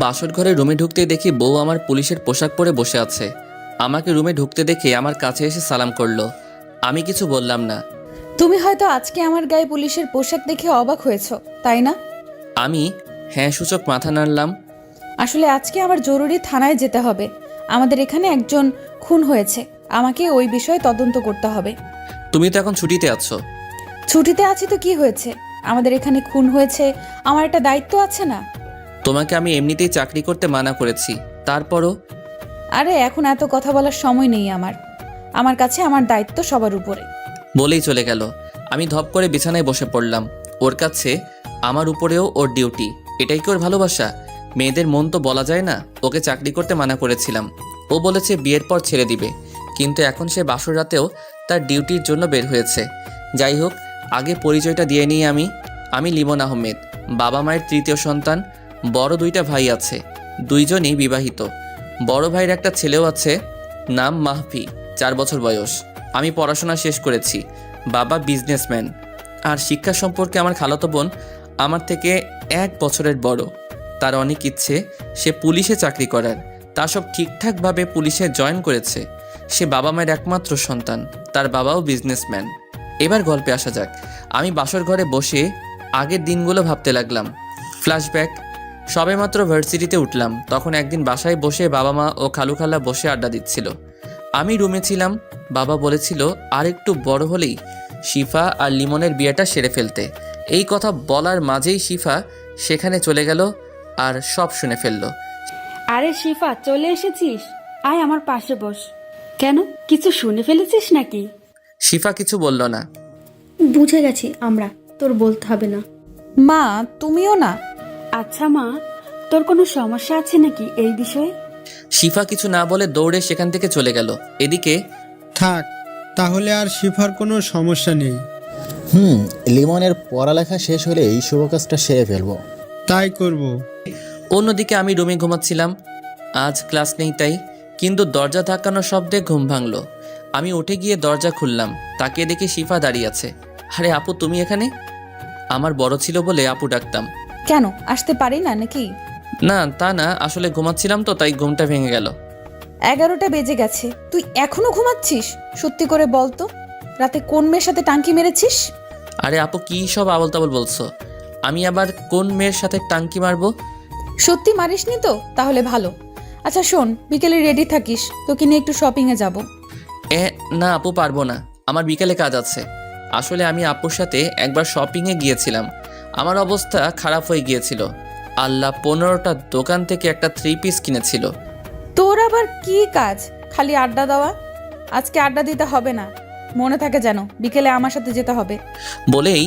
বাসর ঘরে রুমে ঢুকতেই দেখি বউ আমার পুলিশের পোশাক পরে বসে আছে। আমাকে রুমে ঢুকতে দেখে আমার কাছে এসে সালাম করলো। আমি কিছু বললাম না। তুমি হয়তো আজকে আমার গায়ে পুলিশের পোশাক দেখে অবাক হয়েছো, তাই না? আমি হ্যাঁ সূচক মাথা নাড়লাম। আসলে আজকে আমার জরুরি থানায় যেতে হবে। আমাদের এখানে একজন খুন হয়েছে, আমাকে ওই বিষয়ে তদন্ত করতে হবে। তুমি তো এখন ছুটিতে আছো। ছুটিতে আছি তো কি হয়েছে? আমাদের এখানে খুন হয়েছে, আমার একটা দায়িত্ব আছে না? তোমাকে আমি এমনিতেই চাকরি করতে মানা করেছি, তারপরও। আরে এখন এত কথা বলার সময় নেই আমার কাছে আমার দায়িত্ব সবার উপরে। বলেই চলে গেল। আমি ধপ করে বিছানায় বসে পড়লাম। ওর কাছে আমার উপরেও ওর ডিউটি। এটাই কি ওর ভালোবাসা? মেয়েদের মন তো বলা যায় না। ওকে চাকরি করতে মানা করেছিলাম, ও বলেছে বিয়ের পর ছেড়ে দিবে, কিন্তু এখন সে বাসর রাতেও তার ডিউটির জন্য বের হয়েছে। যাই হোক, আগে পরিচয়টা দিয়ে নিই। আমি লিমন আহমেদ, বাবা মায়ের তৃতীয় সন্তান। বড় দুইটা ভাই আছে, দুইজনই বিবাহিত। বড় ভাইয়ের একটা ছেলেও আছে, নাম মাহফি, 4 বছর বয়স। আমি পড়াশোনা শেষ করেছি, বাবা বিজনেসম্যান। আর শিক্ষা সম্পর্কে আমার খালাতো বোন আমার থেকে 1 বছরের বড়। তার অনেক ইচ্ছে সে পুলিশে চাকরি করার। তা সব ঠিকঠাকভাবে পুলিশে জয়েন করেছে। সে বাবা মায়ের একমাত্র সন্তান, তার বাবাও বিজনেসম্যান। এবার গল্পে আসা যাক। আমি বাসর ঘরে বসে আগের দিনগুলো ভাবতে লাগলাম। ফ্ল্যাশব্যাক। সবেমাত্র ভার্সিটিতে উঠলাম, তখন একদিন বাসায় বসে বাবা মা ও খালু খালা বসে আড্ডা দিচ্ছিল। আমি রুমে ছিলাম। বাবা বলেছিল আর একটু বড় হলেই শিফা আর লিমনের বিয়েটা সেরে ফেলতে। এই কথা বলার মাঝেই শিফা সেখানে চলে গেল আর সব শুনে ফেলল। আরে শিফা, চলে এসেছিস? আয় আমার পাশে বস। কেন, কিছু শুনে ফেলেছিস নাকি? শিফা কিছু বলল না। বুঝে গেছি আমরা, তোর বলতে হবে না। মা, তুমিও না? আচ্ছা মা, তোর কোনো সমস্যা আছে নাকি এই বিষয়ে? শিফা কিছু না বলে দৌড়ে সেখান থেকে চলে গেল। এদিকে থাক, তাহলে আর শিফার কোনো সমস্যা নেই। লিমনের পড়ালেখা শেষ হলেই শুভ কাজটা সেরে ফেলবো। তাই করব। অন্যদিকে আমি রুমে ঘুমাচ্ছিলাম। আজ ক্লাস নেই তাই, কিন্তু দরজা ধাক্কানোর শব্দে ঘুম ভাঙলো। আমি উঠে গিয়ে দরজা খুললাম, তাকিয়ে দেখি শিফা দাঁড়িয়ে আছে। আরে আপু, তুমি এখানে? আমার বড় ছিল বলে আপু ডাকতাম। কেন, আসতে পারি না নাকি? না তা না, আসলে ঘুমাচ্ছিলাম তো তাই ঘুমটা ভেঙে গেল। 11টা বেজে গেছে, তুই এখনো ঘুমাচ্ছিস? সত্যি করে বল তো, রাতে কোন মেয়ের সাথে টাঙ্কি মেরেছিস? আরে আপু, কি সব আবল তাবল বলছো? আমি আবার কোন মেয়ের সাথে টাঙ্কি মারবো? সত্যি মারিসনি তো? তাহলে ভালো। আচ্ছা শোন, বিকেলে রেডি থাকিস, তোকে নিয়ে একটু শপিংয়ে যাব। না আপু, পারবো না, আমার বিকেলে কাজ আছে। আসলে আমি আপুর সাথে একবার শপিংয়ে গিয়েছিলাম, আমার অবস্থা খারাপ হয়ে গিয়েছিল। আল্লাহ, 15টা দোকান থেকে একটা 3 পিস কিনেছিল। তোর আবার কি কাজ? খালি আড্ডা দেওয়া? আজকে আড্ডা দিতে হবে না, মনে থাকে যেন বিকেলে আমার সাথে যেতে হবে। বলেই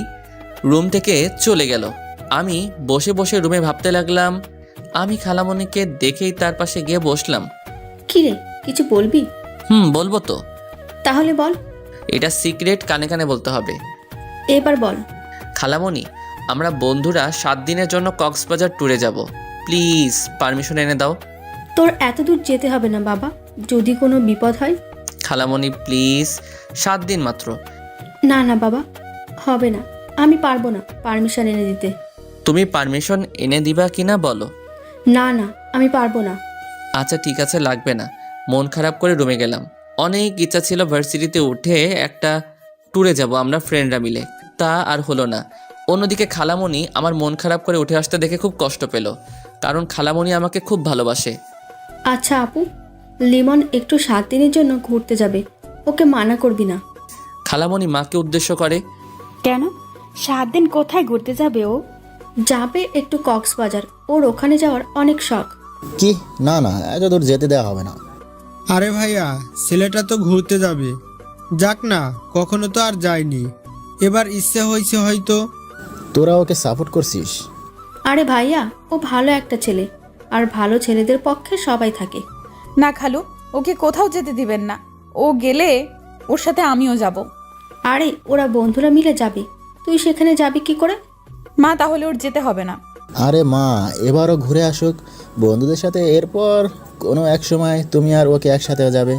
রুম থেকে চলে গেল। আমি বসে বসে রুমে ভাবতে লাগলাম। আমি খালামণিকে দেখেই তার পাশে গিয়ে বসলাম। কি রে, কিছু বলবি? বলবো তো। তাহলে বল। এটা সিক্রেট, কানে কানে বলতে হবে। এবার বল। খালামণি, আমরা বন্ধুরা 7 দিনের জন্য কক্সবাজার ট্যুরে যাব। প্লিজ পারমিশন এনে দাও। তোর এত দূর যেতে হবে না বাবা, যদি কোনো বিপদ হয়। খালামণি প্লিজ, 7 দিন মাত্র। না না বাবা, হবে না, আমি পারবো না পারমিশন এনে দিতে। তুমি পারমিশন এনে দিবা কিনা বলো। না না, আমি পারবো না। আচ্ছা ঠিক আছে, লাগবে না। মন খারাপ করে রুমে গেলাম। অনেক ইচ্ছা ছিল ভার্সিটিতে উঠে একটা ট্যুরে যাব আমরা ফ্রেন্ডরা মিলে, তা আর হলো না। অন্যদিকে খালামণি আমার মন খারাপ করে উঠে আসতে দেখে খুব কষ্ট পেল, কারণ খালামণি আমাকে খুব ভালোবাসে। আচ্ছা আপু, লিমন একটু 7 দিনের জন্য ঘুরতে যাবে, ওকে মানা করবি না। খালামণি মাকে উদ্দেশ্য করে, কেন, 7 দিন কোথায় ঘুরতে যাবে ও? যাবে একটু কক্সবাজার, ওর ওখানে যাওয়ার অনেক শখ। কি? না না, এত দূর যেতে দেওয়া হবে না। আরে ভাইয়া, ছেলেটা তো ঘুরতে যাবে, যাক না, কখনো তো আর যায়নি, এবার ইচ্ছে হয়েছে হয়তো। তোরা ওকে সাপোর্ট করছিস? আরে ভাইয়া, ও ভালো একটা ছেলে, আর ভালো ছেলেদের পক্ষে সবাই থাকে। না খালু, ওকে কোথাও যেতে দিবেন না, ও গেলে ওর সাথে আমিও যাব। আরে ওরা বন্ধুরা মিলে যাবে, তুই সেখানে যাবি কি করে? মা, তাহলে ওর যেতে হবে না। আরে মা, এবারও ঘুরে আসুক বন্ধুদের সাথে, এরপর কোনো এক সময় তুমি আর ওকে একসাথে যাবে।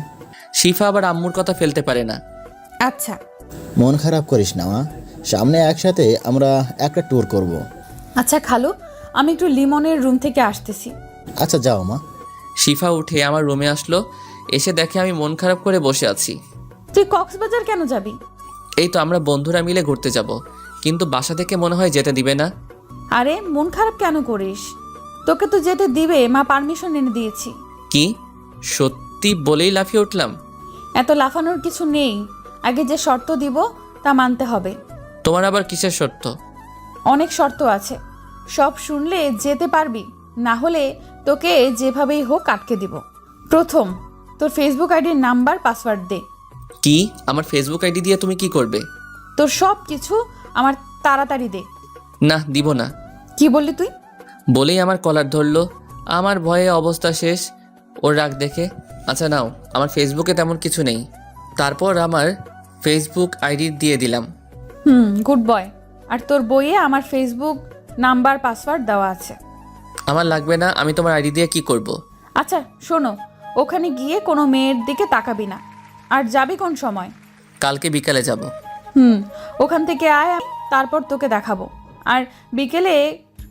শিফা আবার আম্মুর কথা ফেলতে পারে না। আচ্ছা। মন খারাপ করিস না মা, সামনে একসাথে আমরা একটা ট্যুর করব। আচ্ছা খালু, আমি একটু লিমনের রুম থেকে আসতেছি, আচ্ছা যাও মা। শিফা উঠে আমার রুমে আসলো, এসে দেখে আমি মন খারাপ করে বসে আছি। তুই কক্সবাজার কেন যাবি? এই তো আমরা বন্ধুরা মিলে ঘুরতে যাব, কিন্তু বাসা থেকে মনে হয় যেতে দিবে না। আরে মন খারাপ কেন করিস? তোকে তো যেতে দিবে, মা পারমিশন এনে দিয়েছি। কি সত্যি বলেই লাফিয়ে উঠলাম। এত লাফানোর কিছু নেই, আগে যে শর্ত দিব তা মানতে হবে। তোমার আবার কিসের শর্ত? অনেক শর্ত আছে, সব শুনলে যেতে পারবি, না হলে তোকে যেভাবেই হোক আটকে দিব। প্রথম, তোর ফেসবুক আইডির নাম্বার পাসওয়ার্ড দে। কি? আমার ফেসবুক আইডি দিয়ে তুমি কি করবে? তোর সব কিছু আমার তাড়াতাড়ি দে। না, দিব না। কি বললি তুই? বলেই আমার কলার ধরলো। আমার ভয়ে অবস্থা শেষ ওর রাগ দেখে। আচ্ছা নাও, আমার ফেসবুকে তেমন কিছু নেই। তারপর আমার ফেসবুক আইডি দিয়ে দিলাম। Good boy. আর তোর বইয়ে আমার ফেসবুক নাম্বার পাসওয়ার্ড দেওয়া আছে। আমার লাগবে না, আমি তোমার আইডি দিয়ে কি করব? আচ্ছা শোনো, ওখানে গিয়ে কোনো মেয়ের দিকে তাকাবি না। আর যাবি কোন সময়? কালকে বিকালে যাব। ওখান থেকে আয়, তারপর তোকে দেখাবো। আর বিকেলে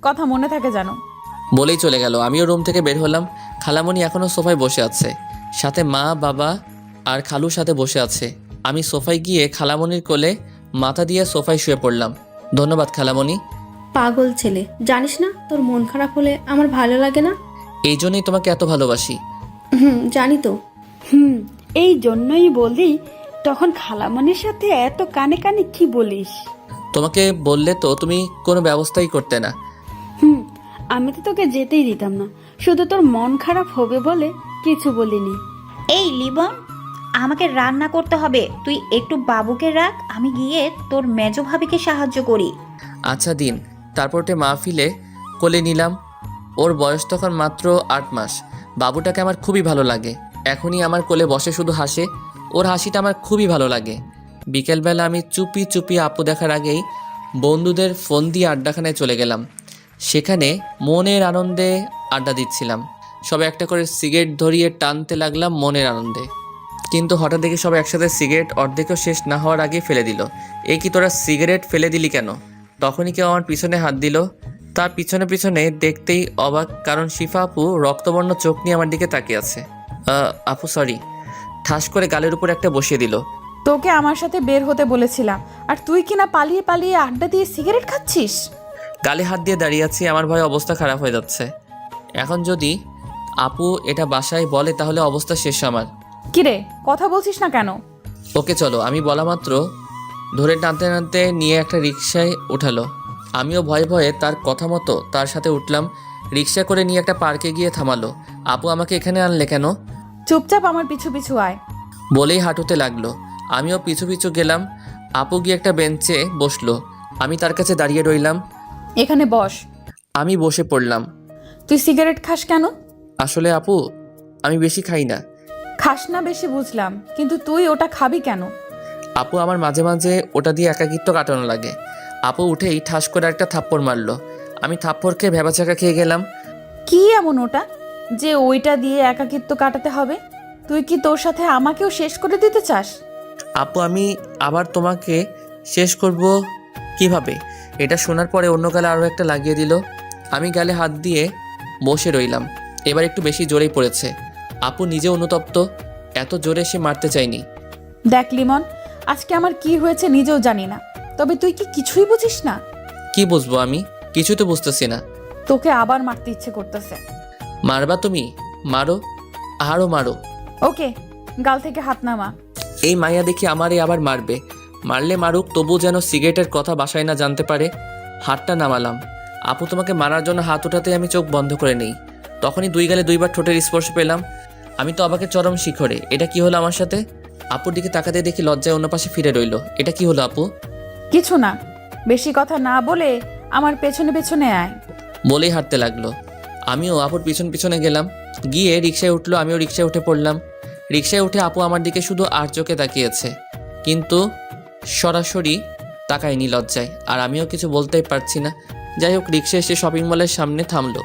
কথা মনে থাকে জানো। বলেই চলে গেল। আমিও রুম থেকে বের হলাম। খালামণি এখনও সোফায় বসে আছে, সাথে মা, বাবা আর খালুর সাথে বসে আছে। আমি সোফায় গিয়ে খালামণির কোলে মাথা দিয়ে সোফায় শুয়ে পড়লাম। ধন্যবাদ খালামণি। পাগল ছেলে, জানিস না তোর মন খারাপ হলে আমার ভালো লাগে না। এই জন্যই তোমাকে এত ভালোবাসি। জানি তো। এই জন্যই বলি, তখন খালামণির সাথে এত কানে কানে কি বলিস? তোমাকে বললে তো তুমি কোনো ব্যবস্থাই করতে না। আমি তো তোকে যেতেই দিতাম না, শুধু তোর মন খারাপ হবে বলে কিছু বলিনি। এই লিবন, আমাকে রান্না করতে হবে, তুই একটু বাবুকে রাখ, আমি গিয়ে তোর মেজো ভাবিকে সাহায্য করি। আচ্ছা দিন। তারপর ওটা মাহফিলে কোলে নিলাম। ওর বয়স তখন মাত্র 8 মাস। বাবুটাকে আমার খুবই ভালো লাগে। এখনই আমার কোলে বসে শুধু হাসে। ওর হাসিটা আমার খুবই ভালো লাগে। বিকেলবেলা আমি চুপি চুপি আপু দেখার আগেই বন্ধুদের ফোন দিয়ে আড্ডাখানায় চলে গেলাম। সেখানে মনের আনন্দে আড্ডা দিচ্ছিলাম। সবাই একটা করে সিগারেট ধরিয়ে টানতে লাগলাম মনের আনন্দে। কিন্তু হঠাৎ দেখে সবাই একসাথে সিগারেট অর্ধেকও শেষ না হওয়ার আগে ফেলে দিল। এ কি, তোরা সিগারেট ফেলে দিলি কেন? তখনই কেউ আমার পিছনে হাত দিল। তার পিছনে পিছনে দেখতেই অবাক, কারণ শিফা আপু রক্তবর্ণ চোখ নিয়ে আমার দিকে তাকিয়ে আছে। আপু সরি, ঠাস করে গালের উপর একটা বসিয়ে দিল। তোকে আমার সাথে বের হতে বলেছিলাম, আর তুই কিনা পালিয়ে পালিয়ে আড্ডা দিয়ে সিগারেট খাচ্ছিস। গালে হাত দিয়ে দাঁড়িয়ে আছি, আমার ভয়ে অবস্থা খারাপ হয়ে যাচ্ছে। এখন যদি আপু এটা বাসায় বলে তাহলে অবস্থা শেষ আমার। কিরে, কথা বলছিস না কেন? ওকে চলো, আমি বলা মাত্র ধরে টানতে টানতে নিয়ে একটা রিকশায় উঠালো। আমিও ভয়ে ভয়ে তার কথা মতো তার সাথে উঠলাম। রিকশা করে নিয়ে একটা পার্কে গিয়ে থামালো। আপু আমাকে এখানে আনলে কেন? চুপচাপ আমার পিছু পিছু আয়। বলেই হাঁটুতে লাগলো। আমিও পিছু পিছু গেলাম। আপু গিয়ে একটা বেঞ্চে বসলো। আমি তার কাছে দাঁড়িয়ে রইলাম। এখানে বস। আমি বসে পড়লাম। তুই সিগারেট খাস কেন? আসলে আপু, আমি বেশি খাই না। খাস না বেশি বুঝলাম, কিন্তু তুই ওটা খাবি কেন? আপু, আমার মাঝে মাঝে ওটা দিয়ে একাকিত্ব কাটানো লাগে। আপু উঠেই ঠাস করে একটা থাপ্পড় মারলো। আমি থাপ্পড় খেয়ে ভেবাচাকা খেয়ে গেলাম। কি এমন ওটা যে ওইটা দিয়ে একাকিত্ব কাটাতে হবে? তুই কি তোর সাথে আমাকেও শেষ করে দিতে চাস? আপু, আমি আবার তোমাকে শেষ করব কিভাবে? এটা শোনার পরে অন্য গালে আরও একটা লাগিয়ে দিল। আমি গালে হাত দিয়ে বসে রইলাম। এবার একটু বেশি জোরেই পড়েছে। আপু নিজে অনুতপ্ত, এত জোরে সে মারতে চাইনি। দেখ লিমন, আজকে আমার কি হয়েছে নিজেও জানি না, তবে তুই কি কিছুই বুঝিস না? কি বুঝবো আমি? কিছু তো বুঝতেছি না। তোকে আবার মারতে ইচ্ছে করতেছে। মারবা তুমি? মারো, আরও মারো। ওকে, গাল থেকে হাত নামা। এই মাইয়া দেখি আমারই আবার মারবে। মারলে মারুক, তবু যেন সিগারেটের কথা বাসায় না জানতে পারে। হাতটা নামালাম। আপু, তোমাকে মারার জন্য হাত ওঠাতে আমি চোখ বন্ধ করে নেই। তখনই 2 গালে 2 বার ঠোঁটের স্পর্শ পেলাম। আমি তো অবাকের চরম শিখরে। এটা কি হলো আমার সাথে? আপুর দিকে তাকাতে দেখি লজ্জায় অন্য পাশে ফিরে রইল। এটা কি হলো আপু? কিছু না, বেশি কথা না বলে আমার পেছনে পেছনে আয়। বলেই হাঁটতে লাগলো। আমিও আপুর পিছন পিছনে গেলাম। গিয়ে রিকশায় উঠলো, আমিও রিকশায় উঠে পড়লাম। রিকশায় উঠে আপু আমার দিকে শুধু আর চোখে তাকিয়েছে, কিন্তু সরাসরি তাকায়নি লজ্জায়। আর আমিও কিছু বলতেই পারছি না। যাই হোক, রিকশা এসে শপিং মলের সামনে থামলো।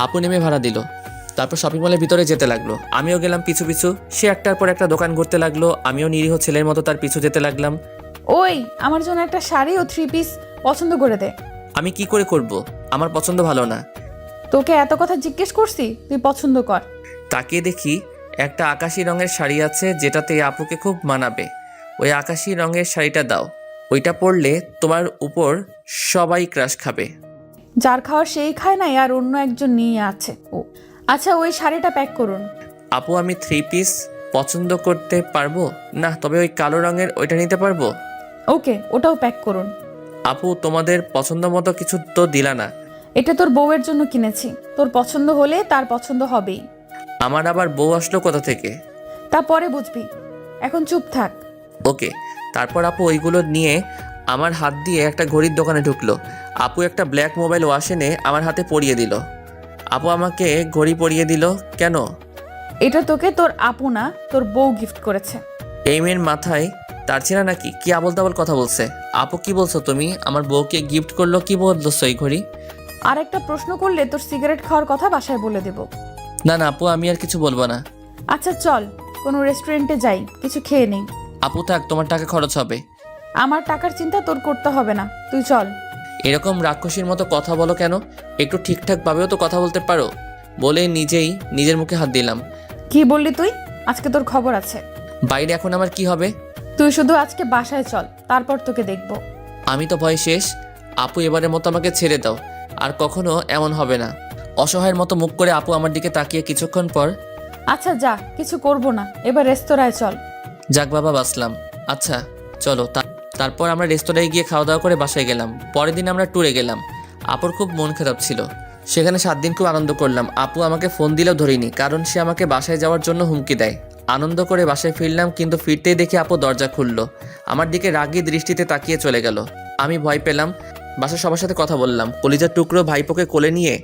আপু নেমে ভাড়া দিল। তারপর শপিং মলের ভিতরে যেতে লাগলো। আমিও গেলাম পিছু পিছু। সে একটার পর একটা দোকান ঘুরতে লাগলো। আমিও নিরীহ ছেলের মতো তার পিছু যেতে লাগলাম। ওই, আমার জন্য একটা শাড়ি ও 3 পিস পছন্দ করে দে। আমি কি করে করব? আমার পছন্দ ভালো না। তোকে এত কথা জিজ্ঞেস করছি, তুই পছন্দ কর। তাকিয়ে দেখি একটা আকাশি রঙের শাড়ি আছে যেটাতে আপুকে খুব মানাবে। ওই আকাশি রঙের শাড়িটা দাও, ওইটা পরলে তোমার উপর সবাই ক্রাশ খাবে। যার খাওয়ার সেই খায় না, আর অন্য একজন নিয়ে আছে ও। আচ্ছা, ওই শাড়িটা প্যাক করুন। আপু আমি 3 পিস পছন্দ করতে পারবো না, তবে ওই কালো রঙের ওইটা নিতে পারবো। ওকে, ওটাও প্যাক করুন। আপু তোমাদের পছন্দ মতো কিছু তো দিলা না। এটা তোর বউয়ের জন্য কিনেছি, তোর পছন্দ হলে তার পছন্দ হবেই। আমার আবার বউ আসলো কোথা থেকে? তা পরে বুঝবি, এখন চুপ থাক। ওকে। তারপর আপু ওইগুলো নিয়ে আমার হাত দিয়ে একটা ঘড়ির দোকানে ঢুকলো। আপু একটা ব্ল্যাক মোবাইল ওয়াচ এনে আমার হাতে পরিয়ে দিল। আপু আমাকে ঘড়ি পরিয়ে দিল কেন? এটা তোকে তোর আপু না, তোর বউ গিফট করেছে। এই মেয়ের মাথায় তার ছিল নাকি? কি আবল তাবল কথা বলছে। আপু কি বলছো তুমি? আমার বউকে গিফট করলো? কি বলছো এই ঘড়ি? আর একটা প্রশ্ন করলে তোর সিগারেট খাওয়ার কথা বাসায় বলে দেব। না না আপু, আমি আর কিছু বলবো না। আচ্ছা চল, কোনো রেস্টুরেন্টে যাই, কিছু খেয়ে নেই। আপু থাক, তোমার টাকা খরচ হবে। আমার টাকার চিন্তা তোর করতে হবে না, তুই চল। এরকম রাক্ষসীর মতো কথা বলো কেন? একটু ঠিকঠাকভাবেও তো কথা বলতে পারো। বলে নিজেই নিজের মুখে হাত দিলাম। কি বললি তুই? আজকে তোর খবর আছে। বাইরে এখন আমার কি হবে? তুই শুধু আজকে বাসায় চল, তারপর তোকে দেখব। আমি তো ভয় শেষ। আপু এবারের মতো আমাকে ছেড়ে দাও, আর কখনো এমন হবে না। অসহায়ের মতো মুখ করে আপু আমার দিকে তাকিয়ে কিছুক্ষণ পর, আচ্ছা যা, কিছু করব না, এবার রেস্তোরাঁয় চল। যাক বাবা বাঁচলাম। আচ্ছা চলো। তারপর আমরা রেস্তোরাঁয় গিয়ে খাওয়া দাওয়া করে বাসায় গেলাম। পরের দিন আমরা ট্যুরে গেলাম। আপুর খুব মন খারাপ ছিল। সেখানে 7 দিন খুব আনন্দ করলাম। আপু আমাকে ফোন দিলেও ধরিনি, কারণ সে আমাকে বাসায় যাওয়ার জন্য হুমকি দেয়। আনন্দ করে বাসায় ফিরলাম, কিন্তু ফিরতেই দেখি আপু দরজা খুললো, আমার দিকে রাগী দৃষ্টিতে তাকিয়ে চলে গেল। আমি ভয় পেলাম। বাসার সবার সাথে কথা বললাম। কলিজার টুকরো ভাইপোকে কোলে নিয়ে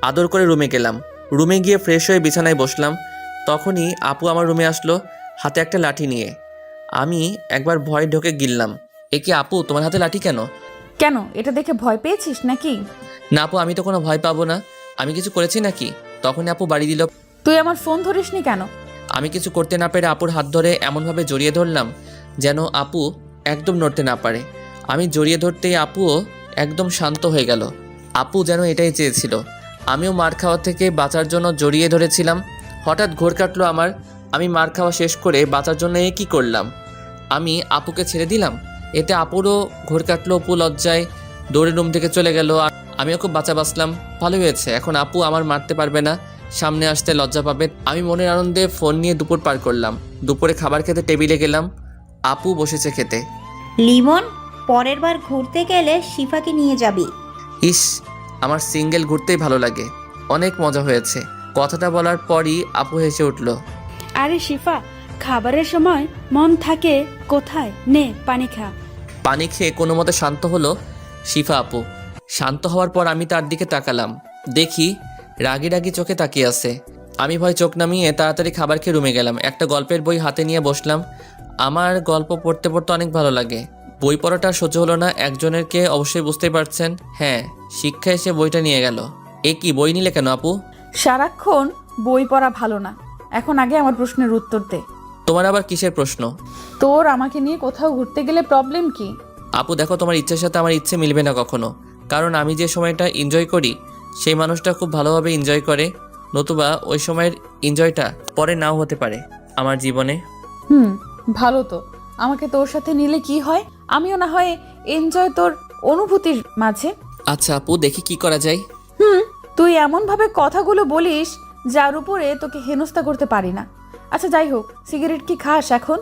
আদর করে রুমে গেলাম। রুমে গিয়ে ফ্রেশ হয়ে বিছানায় বসলাম। তখনই আপু আমার রুমে আসলো, হাতে একটা লাঠি নিয়ে। আমি একবার ভয় ঢোকে গিললাম, এ কি আপু, তোমার হাতে লাঠি কেন? কেন, এটা দেখে ভয় পেয়েছিস নাকি? না আপু, আমি তো কোনো ভয় পাবো না। আমি কিছু করেছি নাকি? তখনই আপু বাড়ি দিল। তুই আমার ফোন ধরিসনি কেন? আমি কিছু করতে না পেরে আপুর হাত ধরে এমনভাবে জড়িয়ে ধরলাম যেন আপু একদম নড়তে না পারে। আমি জড়িয়ে ধরতেই আপুও একদম শান্ত হয়ে গেল। আপু যেন এটাই চেয়েছিল। আমিও মার খাওয়া থেকে বাঁচার জন্য জড়িয়ে ধরেছিলাম। হঠাৎ ঘোর কাটলো আমার। আমি মার খাওয়া শেষ করে বাঁচার জন্য কি করলাম? আমি আপুকে ছেড়ে দিলাম। এতে আপুরও ঘোর কাটলো। আপু লজ্জায় দৌড়ে রুম থেকে চলে গেল। আর আমিও খুব বাঁচলাম। ভালো হয়েছে, এখন আপু আমার মারতে পারবে না, সামনে আসতে লজ্জা পাবে। আমি মনের আনন্দে ফোন নিয়ে দুপুর পার করলাম। দুপুরে খাবার খেতে টেবিলে গেলাম। আপু বসেছে খেতে। লিমন, পরের বার ঘুরতে গেলে শিফাকে নিয়ে যাবি। ইস, আমার সিঙ্গেল ঘুরতেই ভালো লাগে। অনেক মজা হয়েছে। কথাটা বলার পরই আপু হেসে উঠল। আরে শিফা, খাবারের সময় মন থাকে কোথায়? নে পানি খা। পানি খেয়ে কোনো মতে শান্ত হলো শিফা আপু। শান্ত হওয়ার পর আমি তার দিকে তাকালাম। দেখি রাগি রাগি চোখে তাকিয়ে আছে। আমি ভয় চোখ নামিয়ে তাড়াতাড়ি খাবার খেয়ে রুমে গেলাম। একটা গল্পের বই হাতে নিয়ে বসলাম। আমার গল্প পড়তে পড়তে অনেক ভালো লাগে। বই পড়াটা সহ্য হলো না একজনেরকে, অবশ্যই বুঝতেই পারছেন। হ্যাঁ, শিক্ষা এসে বইটা নিয়ে গেল। এ কি, বই নিলে কেন আপু? সারাক্ষণ বই পড়া ভালো না। এখন আগে আমার প্রশ্নের উত্তর দে। তোমার আবার কিসের প্রশ্ন? তোর আমাকে নিয়ে কোথাও ঘুরতে গেলে প্রবলেম কি? আপু দেখো, তোমার ইচ্ছের সাথে আমার ইচ্ছে মিলবে না কখনো। কারণ আমি যে সময়টা এনজয় করি সেই মানুষটা খুব ভালোভাবে এনজয় করে, নতুবা ওই সময়ের এনজয়টা পরে নাও হতে পারে আমার জীবনে। ভালো তো, আমাকে তোর সাথে নিলে কি হয়? আমিও না হয় এনজয় তোর অনুভূতির মাঝে। আচ্ছা আপু, দেখি কি করা যায়। তুই এমন ভাবে কথাগুলো বলিস যার উপরে তোকে হেনস্থা করতে পারি না। আচ্ছা যাই হোক, সিগারেট কি খাস এখন?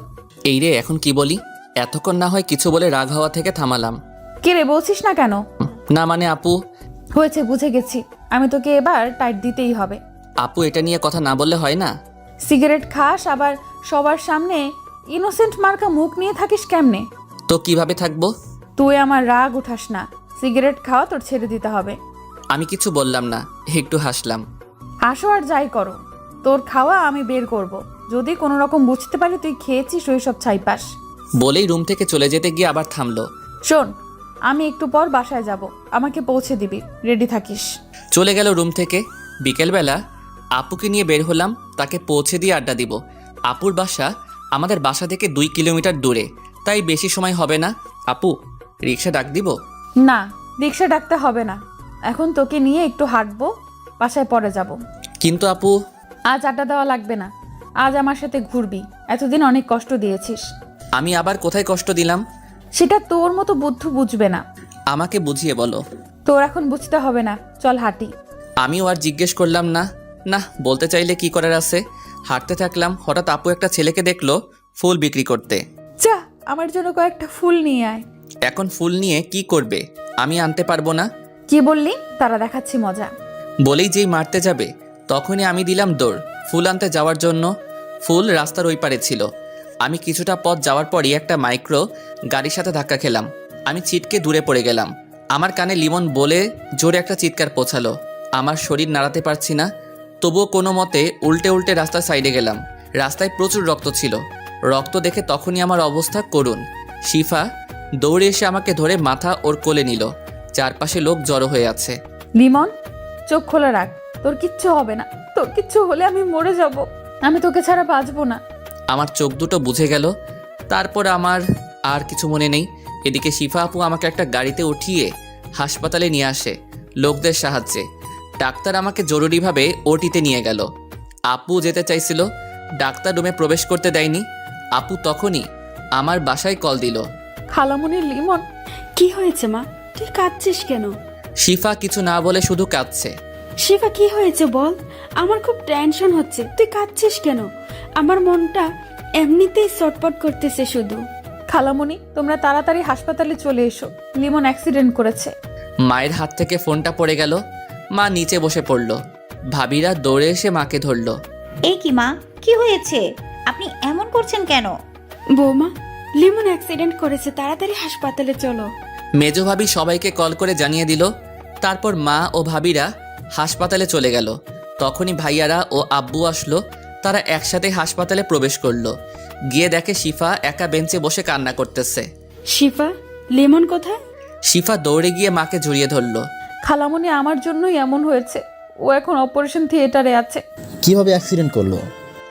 এই রে, এখন কি বলি? এতক্ষণ না হয় কিছু বলে রাগ হওয়া থেকে থামালাম। কে রে, বলছিস না কেন? না মানে আপু। হয়েছে, বুঝে গেছি। আমি তোকে এবার টাইট দিতেই হবে। আপু এটা নিয়ে কথা না বললে হয় না? সিগারেট খাস, আবার সবার সামনে ইনোসেন্ট মার্কা মুখ নিয়ে থাকিস কেমনে? তো কিভাবে থাকবো? তুই আমার রাগ উঠাস না। সিগারেট খাওয়া তোর ছেড়ে দিতে হবে। আমি কিছু বললাম না, একটু হাসলাম। আসো আর যাই করো, তোর খাওয়া আমি বের করব। যদি কোনো রকম বুঝতে পারি তুই খেয়েছিস ওই সব ছাইপাস। বলেই রুম থেকে চলে যেতে গিয়ে আবার থামলো। শোন, আমি একটু পর বাসায় যাব, আমাকে পৌঁছে দিবি, রেডি থাকিস। চলে গেল রুম থেকে। বিকেলবেলা আপুকে নিয়ে বের হলাম, তাকে পৌঁছে দিয়ে আড্ডা দিব। আপুর বাসা আমাদের বাসা থেকে 2 কিলোমিটার দূরে, তাই বেশি সময় হবে না। আপু, রিক্সা ডাক দিব? না, রিক্সা ডাকতে হবে না। এখন তোকে নিয়ে একটু হাঁটবো, বাসায় পরে যাব। কিন্তু আপু, আজ আড্ডা দেওয়া লাগবে না, আজ আমার সাথে ঘুরবি। এতদিন অনেক কষ্ট দিয়েছিস। আমি আবার কোথায় কষ্ট দিলাম? সেটা তোর মতো বুদ্ধু বুঝবে না। আমাকে বুঝিয়ে বলো। তোর এখন বুঝতে হবে না, চল হাঁটি। আমিও আর জিজ্ঞেস করলাম না। না, বলতে চাইলে কি করার আছে। হাঁটতে থাকলাম, হঠাৎ আপু একটা ছেলেকে দেখলো ফুল বিক্রি করতে। যা, আমার জন্য কয়েকটা ফুল নিয়ে আয়। এখন ফুল নিয়ে কি করবে? আমি আনতে পারবো না। কি বললি? তারা দেখাচ্ছি মজা। বলেই যেই মারতে যাবে তখনই আমি দিলাম দৌড় ফুল আনতে যাওয়ার জন্য। ফুল রাস্তার ওই পারে ছিল। আমি কিছুটা পথ যাওয়ার পরই একটা মাইক্রো গাড়ির সাথে ধাক্কা খেলাম। আমি ছিটকে দূরে পড়ে গেলাম। আমার কানে লিমন বলে জোরে একটা চিৎকার পৌঁছালো। আমার শরীর নাড়াতে পারছি না, তবুও কোনো মতে উল্টে উল্টে রাস্তার সাইডে গেলাম। রাস্তায় প্রচুর রক্ত ছিল। রক্ত দেখে তখনই আমার অবস্থা করুণ। শিফা দৌড়ে এসে আমাকে ধরে মাথা ওর কোলে নিল। চারপাশে লোক জড়ো হয়ে আছে। লিমন, চোখ খোলা রাখ, তোর কিচ্ছু হবে না। তোর কিচ্ছু হলে আমি মরে যাব। আমি তোকে ছাড়া বাঁচবো না। আমার চোখ দুটো বুঝে গেল। তারপর আমার আর কিছু মনে নেই। এদিকে শিফা আপু আমাকে একটা গাড়িতে উঠিয়ে হাসপাতালে নিয়ে আসে লোকদের সাহায্যে। ডাক্তার আমাকে জরুরিভাবে ওটিতে নিয়ে গেল। আপু যেতে চাইছিল, ডাক্তার রুমে প্রবেশ করতে দেয়নি। আপু তখনই আমার বাসায় কল দিল। খালামণি, লিমন। কি হয়েছে মা? তুই কাঁদছিস কেন? শিফা কিছু না বলে শুধু কাঁদছে। শিফা কি হয়েছে বল? আমার খুব টেনশন হচ্ছে। তুই কাঁদছিস কেন? আমার মনটা এমনিতেই ছটপট করতেছে শুধু। খালামণি, তোমরা তাড়াতাড়ি হাসপাতালে চলে এসো। লিমন অ্যাক্সিডেন্ট করেছে। মায়ের হাত থেকে ফোনটা পড়ে গেল। মা নিচে বসে পড়ল। ভাবিরা দৌড়ে এসে মাকে ধরল। এই কি মা, কি হয়েছে? আপনি এমন করছেন কেন? বৌমা, লিমন অ্যাক্সিডেন্ট করেছে, তাড়াতাড়ি হাসপাতালে চলো। মেজো ভাবি সবাইকে কল করে জানিয়ে দিল। তারপর মা ও ভাবিরা হাসপাতালে চলে গেল। তখনই ভাইয়ারা ও আব্বু আসলো। তারা একসাথে হাসপাতালে প্রবেশ করলো। গিয়ে দেখে শিফা একা বেঞ্চে বসে কান্না করতেছে। শিফা, লিমন কোথায়? শিফা দৌড়ে গিয়ে মাকে জড়িয়ে ধরল। খালামণি, আমার জন্যই এমন হয়েছে। ও এখন অপারেশন থিয়েটারে আছে। কিভাবে অ্যাক্সিডেন্ট করলো?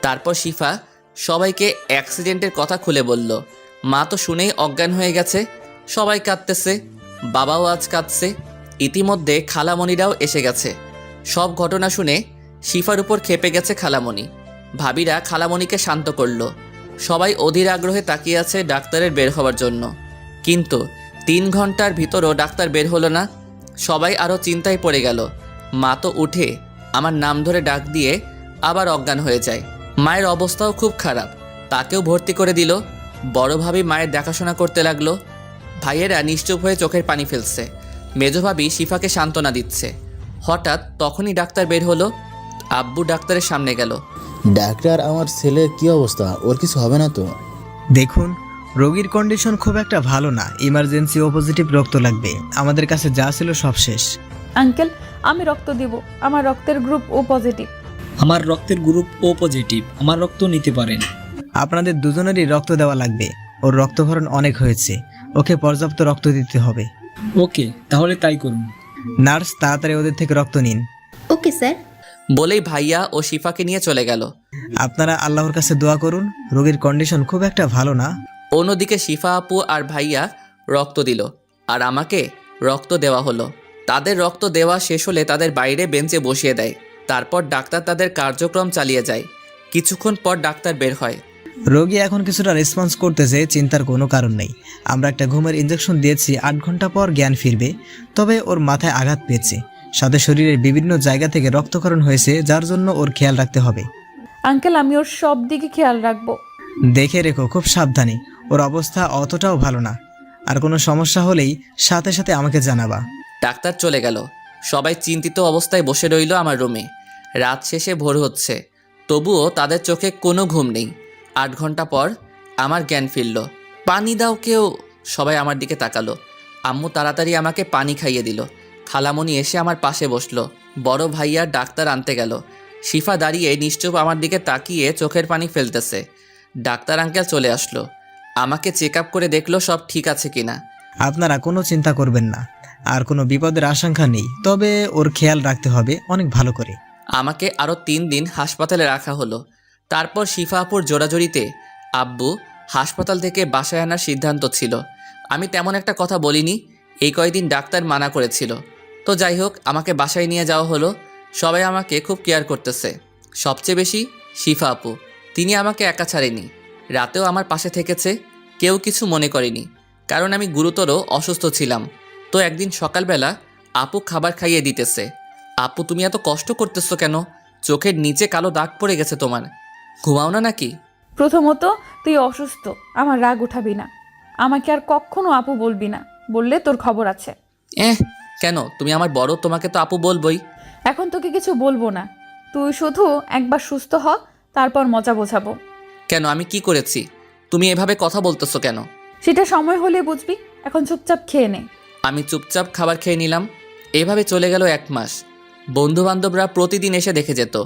তারপর শিফা সবাইকে অ্যাক্সিডেন্টের কথা খুলে বলল। মা তো শুনেই অজ্ঞান হয়ে গেছে। সবাই কাঁদতেছে, বাবাও আজ কাঁদছে। ইতিমধ্যে খালামণিরাও এসে গেছে। সব ঘটনা শুনে শিফার উপর ক্ষেপে গেছে খালামণি। ভাবিরা খালামণিকে শান্ত করল। সবাই অধীর আগ্রহে তাকিয়ে আছে ডাক্তারের বের হওয়ার জন্য। কিন্তু 3 ঘন্টার ভিতরও ডাক্তার বের হলো না। সবাই আরও চিন্তায় পড়ে গেল। মা তো উঠে আমার নাম ধরে ডাক দিয়ে আবার অজ্ঞান হয়ে যায়। মায়ের অবস্থাও খুব খারাপ, তাকেও ভর্তি করে দিল। বড় ভাবি মায়ের দেখাশোনা করতে লাগলো। ভাইয়েরা নিশ্চুপ হয়ে চোখের পানি ফেলছে। মেজো ভাবি শিফাকে সান্ত্বনা দিচ্ছে। হঠাৎ তখনই ডাক্তার বের হলো। আব্বু ডাক্তারের সামনে গেল। ডাক্তার, আমার ছেলের কি অবস্থা? ওর কিছু হবে না তো? দেখুন, রোগীর কন্ডিশন খুব একটা ভালো না। ইমার্জেন্সি ও পজিটিভ রক্ত লাগবে। আমাদের কাছে যা ছিল সব শেষ। আঙ্কেল, আমি রক্ত দিব। আমার রক্তের গ্রুপ ও পজিটিভ। আমার রক্তের গ্রুপ ও পজিটিভ। আমার রক্ত নিতে পারেন। আপনাদের দুজনেরই রক্ত দেওয়া লাগবে। ওর রক্তক্ষরণ অনেক হয়েছে। ওকে পর্যাপ্ত রক্ত দিতে হবে। ওকে, তাহলে তাই করুন। নার্স, তাড়াতাড়ি ওদের থেকে রক্ত নিন। Okay sir. বলেই ভাইয়া ও শিফাকে নিয়ে চলে গেল। আপনারা আল্লাহর কাছে দোয়া করুন, রোগীর কন্ডিশন খুব একটা ভালো না। অন্যদিকে শিফা আপু আর ভাইয়া রক্ত দিল, আর আমাকে রক্ত দেওয়া হলো। তাদের রক্ত দেওয়া শেষ হলে তাদের বাইরে বেঞ্চে বসিয়ে দেয়। তারপর ডাক্তার তাদের কার্যক্রম চালিয়ে যায়। কিছুক্ষণ পর ডাক্তার বের হয়। রোগী এখন কিছুটা রেসপন্স করতেছে, চিন্তার কোনো কারণ নেই। আমরা একটা ঘুমের ইনজেকশন দিয়েছি, 8 ঘন্টা পর জ্ঞান ফিরবে। তবে ওর মাথায় আঘাত পেয়েছে, সাথে শরীরের বিভিন্ন জায়গা থেকে রক্তক্ষরণ হয়েছে, যার জন্য ওর খেয়াল রাখতে হবে। আঙ্কেল, আমি ওর সব দিকে খেয়াল রাখবো। দেখে রেখো, খুব সাবধানে। ওর অবস্থা অতটাও ভালো না। আর কোনো সমস্যা হলেই সাথে সাথে আমাকে জানাবা। ডাক্তার চলে গেল। সবাই চিন্তিত অবস্থায় বসে রইল আমার রুমে। রাত শেষে ভোর হচ্ছে, তবুও তাদের চোখে কোনো ঘুম নেই। 8 ঘন্টা পর আমার জ্ঞান ফিরল। পানি দাও কেউ, সবাই আমার দিকে তাকালো। আম্মু তাড়াতাড়ি আমাকে পানি খাইয়ে দিল। খালামণি এসে আমার পাশে বসলো। বড় ভাইয়া ডাক্তার আনতে গেল। শিফা দাঁড়িয়ে নিশ্চুপ আমার দিকে তাকিয়ে চোখের পানি ফেলতেছে। ডাক্তার আঙ্কেল চলে আসলো। আমাকে চেক আপ করে দেখলো সব ঠিক আছে কিনা। আপনারা কোনো চিন্তা করবেন না, আর কোনো বিপদের আশঙ্কা নেই। তবে ওর খেয়াল রাখতে হবে অনেক ভালো করে। আমাকে আরও 3 দিন হাসপাতালে রাখা হলো। তারপর শিফা আপুর জোরাজোরিতে আব্বু হাসপাতাল থেকে বাসায় আনার সিদ্ধান্ত ছিল। আমি তেমন একটা কথা বলিনি, এই কয়দিন ডাক্তার মানা করেছিল। তো যাই হোক, আমাকে বাসায় নিয়ে যাওয়া হলো। সবাই আমাকে খুব কেয়ার করতেছে, সবচেয়ে বেশি শিফা আপু। তিনি আমাকে একা ছাড়েনি, রাতেও আমার পাশে থেকেছে, কেউ কিছু মনে করেনি, কারণ আমি গুরুতর অসুস্থ ছিলাম। তো একদিন সকালবেলা আপু খাবার খাইয়ে দিতেছে। আপু তুমি এত কষ্ট করতেছো কেন? চোখের নিচে কালো দাগ পড়ে গেছে তোমার, ঘুমাও না নাকি? প্রথমত তুই অসুস্থ, আমার রাগ উঠাবি না। আমাকে আর কখনো আপু বলবি না, বললে তোর খবর আছে। কেন? তুমি আমার বড়, তোমাকে তো আপু বলবই। এখন তোকে কিছু বলবো না, তুই শুধু একবার সুস্থ হ, তারপর মজা বোঝাবো। কেন? আমি কি করেছি? তুমি এভাবে কথা বলতেছো কেন? সেটা সময় হলে বুঝবি, এখন চুপচাপ খেয়ে নে। আমি চুপচাপ খাবার খেয়ে নিলাম। এভাবে চলে গেল 1 মাস। বন্ধুবান্ধবরা প্রতিদিন এসে দেখে যেত।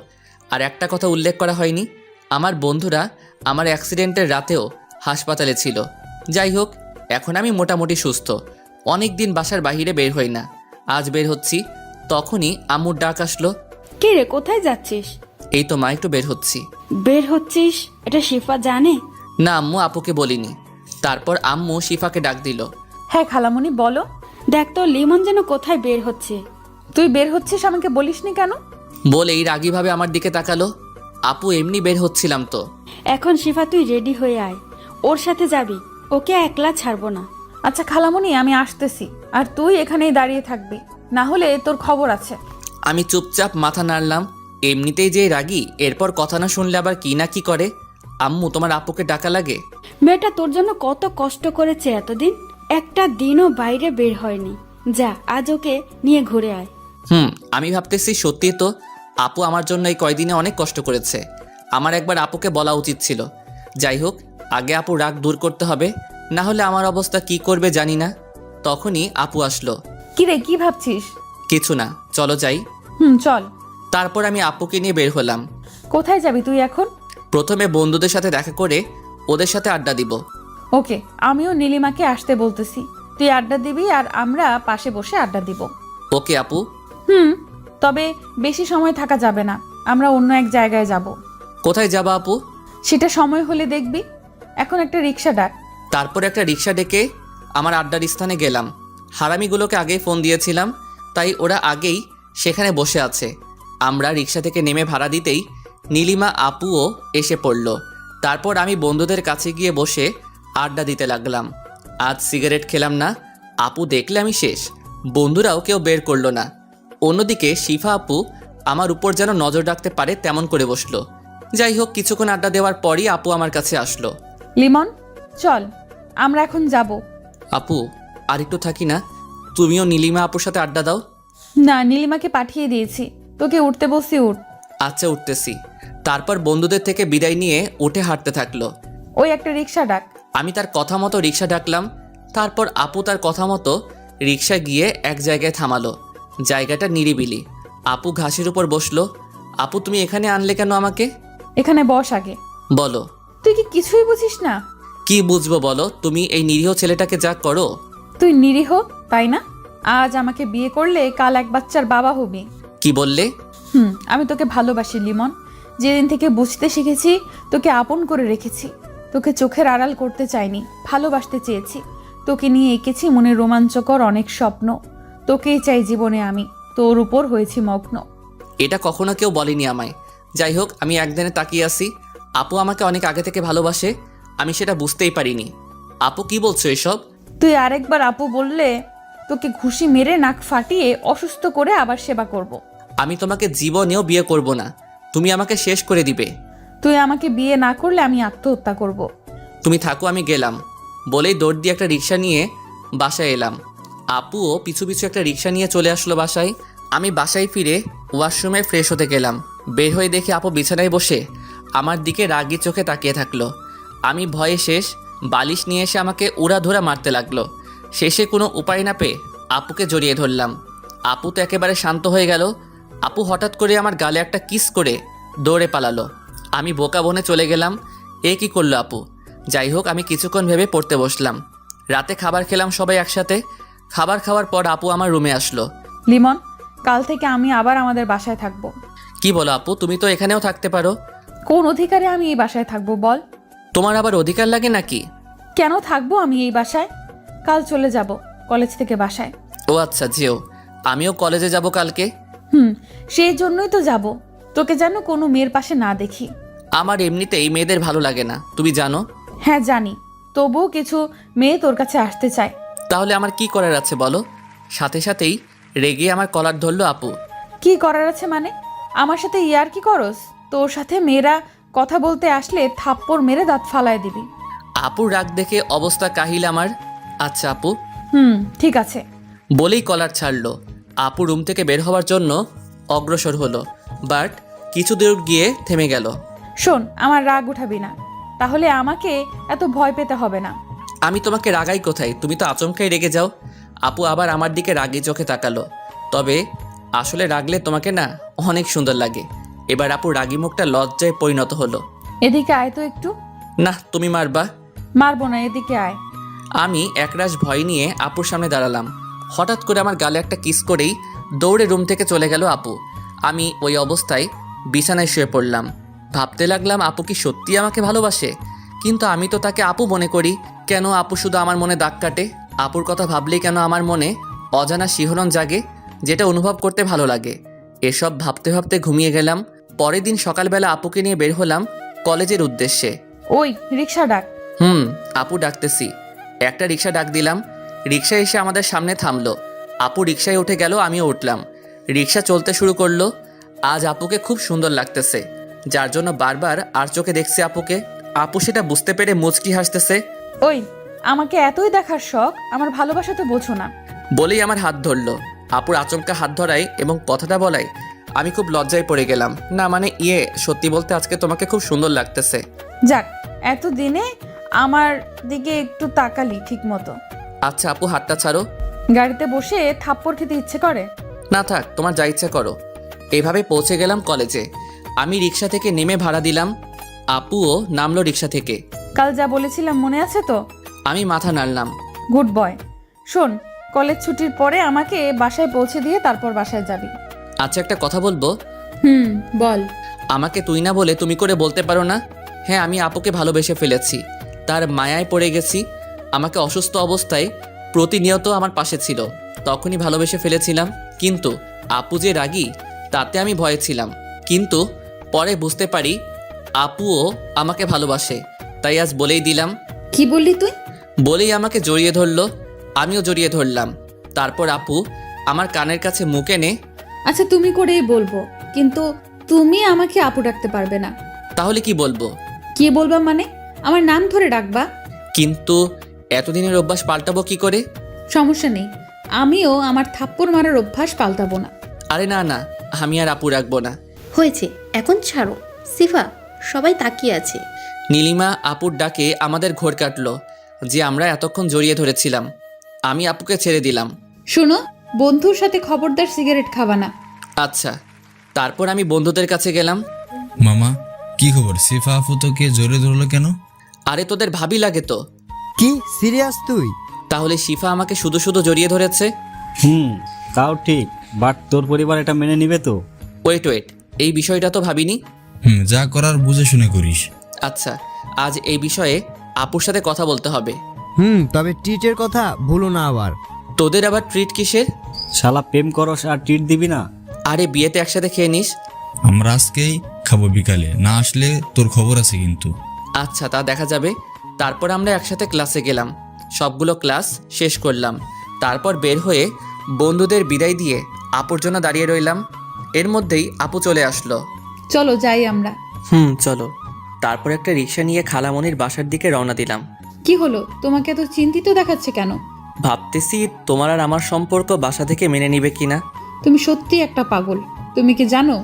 আর একটা কথা উল্লেখ করা হয়নি, আমার বন্ধুরা আমার অ্যাক্সিডেন্টের রাতেও হাসপাতালে ছিল। যাই হোক, এখন আমি মোটামুটি সুস্থ। অনেক দিন বাসার বাইরে বের হই না, আজ বের হচ্ছি। তখনই আম্মুর ডাক আসলো। কে রে, কোথায় যাচ্ছিস? এই তো মা, একটু বের হচ্ছি। বের হচ্ছিস? এটা শিফা জানে? না আম্মু, আপুকে বলিনি। তারপর আম্মু শিফাকে ডাক দিল। হ্যাঁ খালামণি বলো। দেখ তো লিমন যেন কোথায় বের হচ্ছে। তুই বের হচ্ছিস, আমাকে বলিসনি কেন? বলেই রাগীভাবে আমার দিকে তাকালো। আপু এমনি বের হচ্ছিলাম তো। এখন শিফা তুই রেডি হয়ে আয়, ওর সাথে যাবি, ওকে একলা ছাড়বো না। আচ্ছা খালামণি, আমি আসতেছি, আর তুই এখানেই দাঁড়িয়ে থাকবি, না হলে তোর খবর আছে। আমি চুপচাপ মাথা নাড়লাম। এমনিতেই যে রাগী, এরপর কথা না শুনলে আবার কি না কি করে। আম্মু, তোমার আপুকে ডাকা লাগে? মেয়েটা তোর জন্য কত কষ্ট করেছে এতদিন, একটা দিনও বাইরে বের হয়নি। যা, আজ ওকে নিয়ে ঘুরে আয়। আমি ভাবতেছি সত্যি তো আপু আমার জন্য এই কয়দিনে অনেক কষ্ট করেছে। আমার একবার আপুকে বলা উচিত ছিল। যাই হোক, আগে আপু রাগ দূর করতে হবে, না হলে আমার অবস্থা কি করবে জানি না। তখনই আপু আসলো। কি রে, কি ভাবছিস? কিছু না, চলো যাই। চল। তারপর আমি আপুকে নিয়ে বের হলাম। কোথায় যাবি তুই এখন? প্রথমে বন্ধুদের সাথে দেখা করে ওদের সাথে আড্ডা দিব। ওকে, আমিও নীলিমাকে আসতে বলতেছি, তুই আড্ডা দিবি আর আমরা পাশে বসে আড্ডা দিব। ওকে আপু। তবে বেশি সময় থাকা যাবে না, আমরা অন্য এক জায়গায় যাব। কোথায় যাবা আপু? সেটা সময় হলে দেখবি। এখন একটা রিক্সা ডাক। তারপর একটা রিক্সা ডেকে আমার আড্ডার স্থানে গেলাম। হারামিগুলোকে আগেই ফোন দিয়েছিলাম, তাই ওরা আগেই সেখানে বসে আছে। আমরা রিক্সা থেকে নেমে ভাড়া দিতেই নীলিমা আপুও এসে পড়ল। তারপর আমি বন্ধুদের কাছে গিয়ে বসে আড্ডা দিতে লাগলাম। আজ সিগারেট খেলাম না, আপু দেখলে আমি শেষ। বন্ধুরাও কেউ বের করলো না। অন্যদিকে শিফা আপু আমার উপর যেন নজর রাখতে পারে তেমন করে বসলো। যাই হোক, কিছুক্ষণ আড্ডা দেওয়ার পরই আপু আমার কাছে আসলো। লিমন চল, আমরা এখন যাব। আপু আর একটু থাকি না? তুমিও নীলিমা আপুর সাথে আড্ডা দাও। না, নীলিমাকে পাঠিয়ে দিয়েছি, তোকে উঠতে বসি, উঠ। আচ্ছা, উঠতেছি। তারপর বন্ধুদের থেকে বিদায় নিয়ে উঠে হাঁটতে থাকলো। ওই একটা রিক্সা ডাক। আমি তার কথা মতো রিক্সা ডাকলাম। তারপর আপু তার কথা মতো রিক্সা গিয়ে এক জায়গায় থামালো। জায়গাটা নিরিবিলি। আপু ঘাসের উপর বসলো। আপু তুমি এখানে আনলে কেন আমাকে? এখানে বস আগে। বলো। তুই কি কিছুই বুঝিস না? কি বুঝবো বলো? তুমি এই নিরীহ ছেলেটাকে যা করো। তুই নিরীহ, তাই না? আজ আমাকে বিয়ে করলে কাল এক বাচ্চার বাবা হবি। কি বললে? আমি তোকে ভালোবাসি লিমন। যেদিন থেকে বুঝতে শিখেছি, তোকে আপন করে রেখেছি। তোকে চোখের আড়াল করতে চাইনি, ভালোবাসতে চেয়েছি। তোকে নিয়ে এঁকেছি মনের রোমাঞ্চকর অনেক স্বপ্ন। তোকেই চাই জীবনে আমি, তোর উপর হয়েছি মগ্ন। এটা কখনো কেউ বলেনি আমায়। যাই হোক, আমি একদিনে তাকিয়ে আসি। আপু আমাকে অনেক আগে থেকে ভালোবাসে, আমি সেটা বুঝতেই পারিনি। আপু কি বলছো এসব? তুই আরেকবার আপু বললে তোকে ঘুষি মেরে নাক ফাটিয়ে অসুস্থ করে আবার সেবা করব। আমি তোমাকে জীবনেও বিয়ে করব না, তুমি আমাকে শেষ করে দিবে। তুই আমাকে বিয়ে না করলে আমি আত্মহত্যা করব। তুমি থাকো, আমি গেলাম। বলেই দৌড় দিয়ে একটা রিক্সা নিয়ে বাসায় এলাম। আপুও পিছু পিছু একটা রিক্সা নিয়ে চলে আসলো বাসায়। আমি বাসায় ফিরে ওয়াশরুমে ফ্রেশ হতে গেলাম। বের হয়ে দেখি আপু বিছানায় বসে আমার দিকে রাগি চোখে তাকিয়ে থাকলো। আমি ভয়ে শেষ। বালিশ নিয়ে এসে আমাকে উড়াধুরা মারতে লাগলো। শেষে কোনো উপায় না পেয়ে আপুকে জড়িয়ে ধরলাম। আপু তো একেবারে শান্ত হয়ে গেল। আপু হঠাৎ করে আমার গালে একটা কিস করে দৌড়ে পালালো। আমি বোকা বনে চলে গেলাম, এ কি করলো আপু? যাই হোক, আমি কিছুক্ষণ ভেবে পড়তে বসলাম। রাতে খাবার খেলাম সবাই একসাথে। খাবার খাওয়ার পর আপু আমার রুমে আসলো। লিমন, কাল থেকে আমি আবার আমাদের বাসায় থাকবো। কি বলো আপু? তুমি তো এখানেও থাকতে পারো। কোন অধিকারে আমি এই বাসায় থাকবো বল? তোমার আবার অধিকার লাগে নাকি? কেন থাকবো আমি এই বাসায়? কাল চলে যাব কলেজ থেকে বাসায়। ও আচ্ছা, যেও। আমিও কলেজে যাব কালকে। সেই জন্যই তো যাব, তোকে যেন কোনো মেয়ের পাশে না দেখি। আমার এমনিতেই মেয়েদের ভালো লাগে না, তুমি জানো। হ্যাঁ জানি, তবুও কিছু মেয়ে তোর কাছে আসতে চায়। তাহলে আমার কি করার আছে বলো? সাথে সাথেই রেগে আমার কলার ধরলো আপু। কি করার আছে মানে? আমার সাথে ইয়ার কি করস? তোর সাথে মেয়েরা কথা বলতে আসলে থাপ্পড় মেরে দাঁত ফালায় দিবি। আপুর রাগ দেখে অবস্থা কাহিল আমার। আচ্ছা আপু, ঠিক আছে। বলেই কলার ছাড়লো। আপু রুম থেকে বের হওয়ার জন্য অগ্রসর হলো, বাট কিছু দূর গিয়ে থেমে গেল। শোন, আমার রাগ উঠাবি না, তাহলে আমাকে এত ভয় পেতে হবে না। আমি তোমাকে রাগাই কোথায়? তুমি তো আচমকাই রেগে যাও। আপু আবার আমার দিকে রাগি চোখে তাকালো। তবে আসলে রাগলে তোমাকে না অনেক সুন্দর লাগে। এবার আপু রাগি মুখটা লজ্জায় পরিণত হলো। এদিকে আয় তো একটু। না, তুমি মারবা। মারবো না, এদিকে আয়। আমি একরাশ ভয় নিয়ে আপুর সামনে দাঁড়ালাম। হঠাৎ করে আমার গালে একটা কিস করেই দৌড়ে রুম থেকে চলে গেল আপু। আমি ওই অবস্থায় বিছানায় শুয়ে পড়লাম। ভাবতে লাগলাম আপু কি সত্যি আমাকে ভালোবাসে? কিন্তু আমি তো তাকে আপু মনে করি। কেন আপু শুধু আমার মনে দাগ কাটে? আপুর কথা ভাবলেই কেন আমার মনে অজানা শিহরণ জাগে, যেটা অনুভব করতে ভালো লাগে? এসব ভাবতে ভাবতে ঘুমিয়ে গেলাম। পরের দিন সকালবেলা আপুকে নিয়ে বের হলাম কলেজের উদ্দেশ্যে। ওই রিক্সা ডাক। আপু ডাকতেছি। একটা রিক্সা ডাক দিলাম। রিক্সা এসে আমাদের সামনে থামলো। আপু রিক্সায় উঠে গেল, আমিও উঠলাম। রিক্সা চলতে শুরু করলো। আজ আপুকে খুব সুন্দর লাগতেছে, যার জন্য বারবার আর চোখে দেখছি আপুকে। আপু সেটা বুঝতে পেরে মুচকি হাসতেছে। ওই, আমাকে এতই দেখার শখ, আমার ভালোবাসা তো বোঝো না। বলেই আমার হাত ধরলো। আপুর আচমকা হাত ধরায় এবং কথাটা বলায় আমি খুব লজ্জায় পড়ে গেলাম। না মানে সত্যি বলতে আজকে তোমাকে খুব সুন্দর লাগতেছে। যাক, এতদিনে আমার দিকে একটু তাকালি ঠিক মতো। আচ্ছা আপু, হাতটা ছাড়ো। গাড়িতে বসে থাপ্পড় খেতে ইচ্ছে করে? না থাক, তোমার যা ইচ্ছা করো। এভাবে পৌঁছে গেলাম কলেজে। আমি রিক্সা থেকে নেমে ভাড়া দিলাম। আপুও নামলো রিক্সা থেকে। কাল যা বলেছিলাম মনে আছে তো? আমি মাথা নাড়লাম। Good boy. শোন, কলেজ ছুটির পরে আমাকে বাসায় পৌঁছে দিয়ে তারপর বাসায় যাবি। আচ্ছা একটা কথা বলবো? বল। আমাকে তুই না বলে তুমি করে বলতে পারো না? হ্যাঁ, আমি আপুকে ভালোবেসে ফেলেছি, তার মায়ায় পড়ে গেছি। আমাকে অসুস্থ অবস্থায় প্রতিনিয়ত আমার পাশে ছিল, তখনই ভালোবেসে ফেলেছিলাম। কিন্তু আপু যে রাগী, তাতে আমি ভয়ে ছিলাম। কিন্তু পরে বুঝতে পারি আপুও আমাকে ভালোবাসে, তাই আজ বলেই দিলাম। কি বললি তুই? বলেই আমাকে জড়িয়ে ধরলো, আমিও জড়িয়ে ধরলাম। তারপর আপু আমার কানের কাছে মুখ এনে, আচ্ছা তুমি করেই বলবো, কিন্তু তুমি আমাকে আপু ডাকতে পারবে না। তাহলে কি বলবো? কি বলবা মানে? আমার নাম ধরে ডাকবা। কিন্তু এতদিনের অভ্যাস পাল্টাবো কি করে? সমস্যা নেই, আমিও আমার থাপ্পড় মারার অভ্যাস পাল্টাবো না। আরে না না, আমি আর আপু রাখবো না। হয়েছে, এখন ছাড়ো। সিফা, সবাই তাকিয়ে আছে। নীলিমা আপুর ডাকে আমাদের ঘোর কাটলো যে আমরা এতক্ষণ জড়িয়ে ধরেছিলাম। আমি আপুকে ছেড়ে দিলাম। শোনো, বন্ধুর সাথে খবরদার সিগারেট খাবা না। আচ্ছা। তারপর আমি বন্ধুদের কাছে গেলাম। মামা, কি খবর? সিফা আপু তোকে জোরে ধরলো কেন? আরে তোদের ভাবি লাগে তো। কি সিরিয়াস তুই? তাহলে শিফা আমাকে শুধু শুধু জড়িয়ে ধরেছে। তাও ঠিক, বাট তোর পরিবার এটা মেনে নিবে তো? ওয়েট, এই বিষয়টা তো ভাবিনি। যা করার বুঝে শুনে করিস। আচ্ছা, আজ এই বিষয়ে আপুর সাথে কথা বলতে হবে। তবে ট্রিটের কথা ভুলো না আবার। তোদের আবার ট্রিট কিসের? শালা প্রেম করস আর ট্রিট দিবি না? আরে বিয়েতে একসাথে খেয়ে নিস। আমরা আজকেই খাবো বিকালে, না আসলে তোর খবর আছে কিন্তু। আচ্ছা, তা দেখা যাবে। তারপর আমরা একসাথে ক্লাসে গেলাম, সবগুলো ক্লাস শেষ করলাম। তারপর বের হয়ে বন্ধুদের বিদায় দিয়ে আপুর জন্য দাঁড়িয়ে রইলাম। এর মধ্যেই আপু চলে আসলো। চলো যাই আমরা। চলো। তারপর একটা রিক্সা নিয়ে খালামণির বাসার দিকে রওনা দিলাম। কি হলো, তোমাকে এত চিন্তিত দেখাচ্ছে কেন? ভাবতেছি তোমার আর আমার সম্পর্ক বাসা থেকে মেনে নিবে কিনা। তুমি সত্যি একটা পাগল। তুমি কি জানো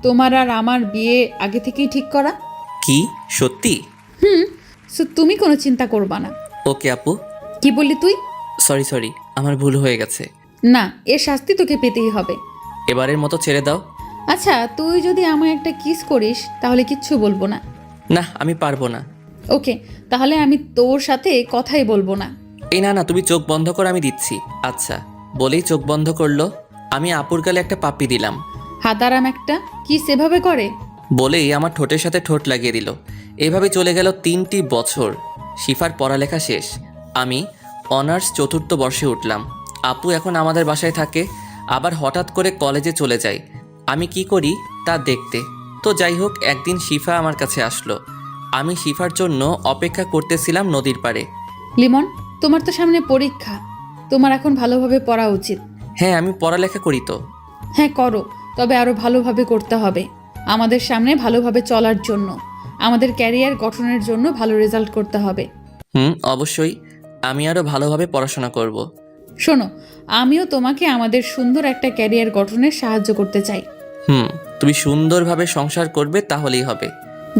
তোমার আর আমার বিয়ে আগে থেকেই ঠিক করা? কি সত্যি? সো তুমি কোনো চিন্তা করবা না। ওকে আপু। কি বললি তুই? সরি, আমার ভুল হয়ে গেছে। না, এর শাস্তি তোকে পেতেই হবে। এবারের মতো ছেড়ে দাও। আচ্ছা, তুই যদি আমায় একটা কিস করিস তাহলে কিচ্ছু বলবো না। না, আমি পারবো না। ওকে, তাহলে আমি তোর সাথে কথাই বলবো না। এই না, তুমি চোখ বন্ধ কর, আমি দিচ্ছি। আচ্ছা। বলেই চোখ বন্ধ করলো। আমি আপুর গালে একটা পাপ্পি দিলাম। হাতারাম একটা, কি সেভাবে করে? বলেই আমার ঠোঁটের সাথে ঠোঁট লাগিয়ে দিল। এভাবে চলে গেল 3টি বছর। শিফার পড়ালেখা শেষ। আমি অনার্স 4র্থ বর্ষে উঠলাম। আপু এখন আমাদের বাসায় থাকে। আবার হঠাৎ করে কলেজে চলে যায়। আমি কি করি তা দেখতে। তো যাই হোক, একদিন শিফা আমার কাছে আসলো। আমি শিফার জন্য অপেক্ষা করতেছিলাম নদীর পাড়ে। লিমন, তোমার তো সামনে পরীক্ষা, তোমার এখন ভালোভাবে পড়া উচিত। হ্যাঁ, আমি পড়ালেখা করি তো। হ্যাঁ করো, তবে আরো ভালোভাবে করতে হবে। আমাদের সামনে ভালোভাবে চলার জন্য, আমাদের ক্যারিয়ার গঠনের জন্য ভালো রেজাল্ট করতে হবে। অবশ্যই আমি আরও ভালোভাবে পড়াশোনা করব। শোনো, আমিও তোমাকে আমাদের সুন্দর একটা ক্যারিয়ার গঠনে সাহায্য করতে চাই। তুমি সুন্দরভাবে সংসার করবে তাহলেই হবে।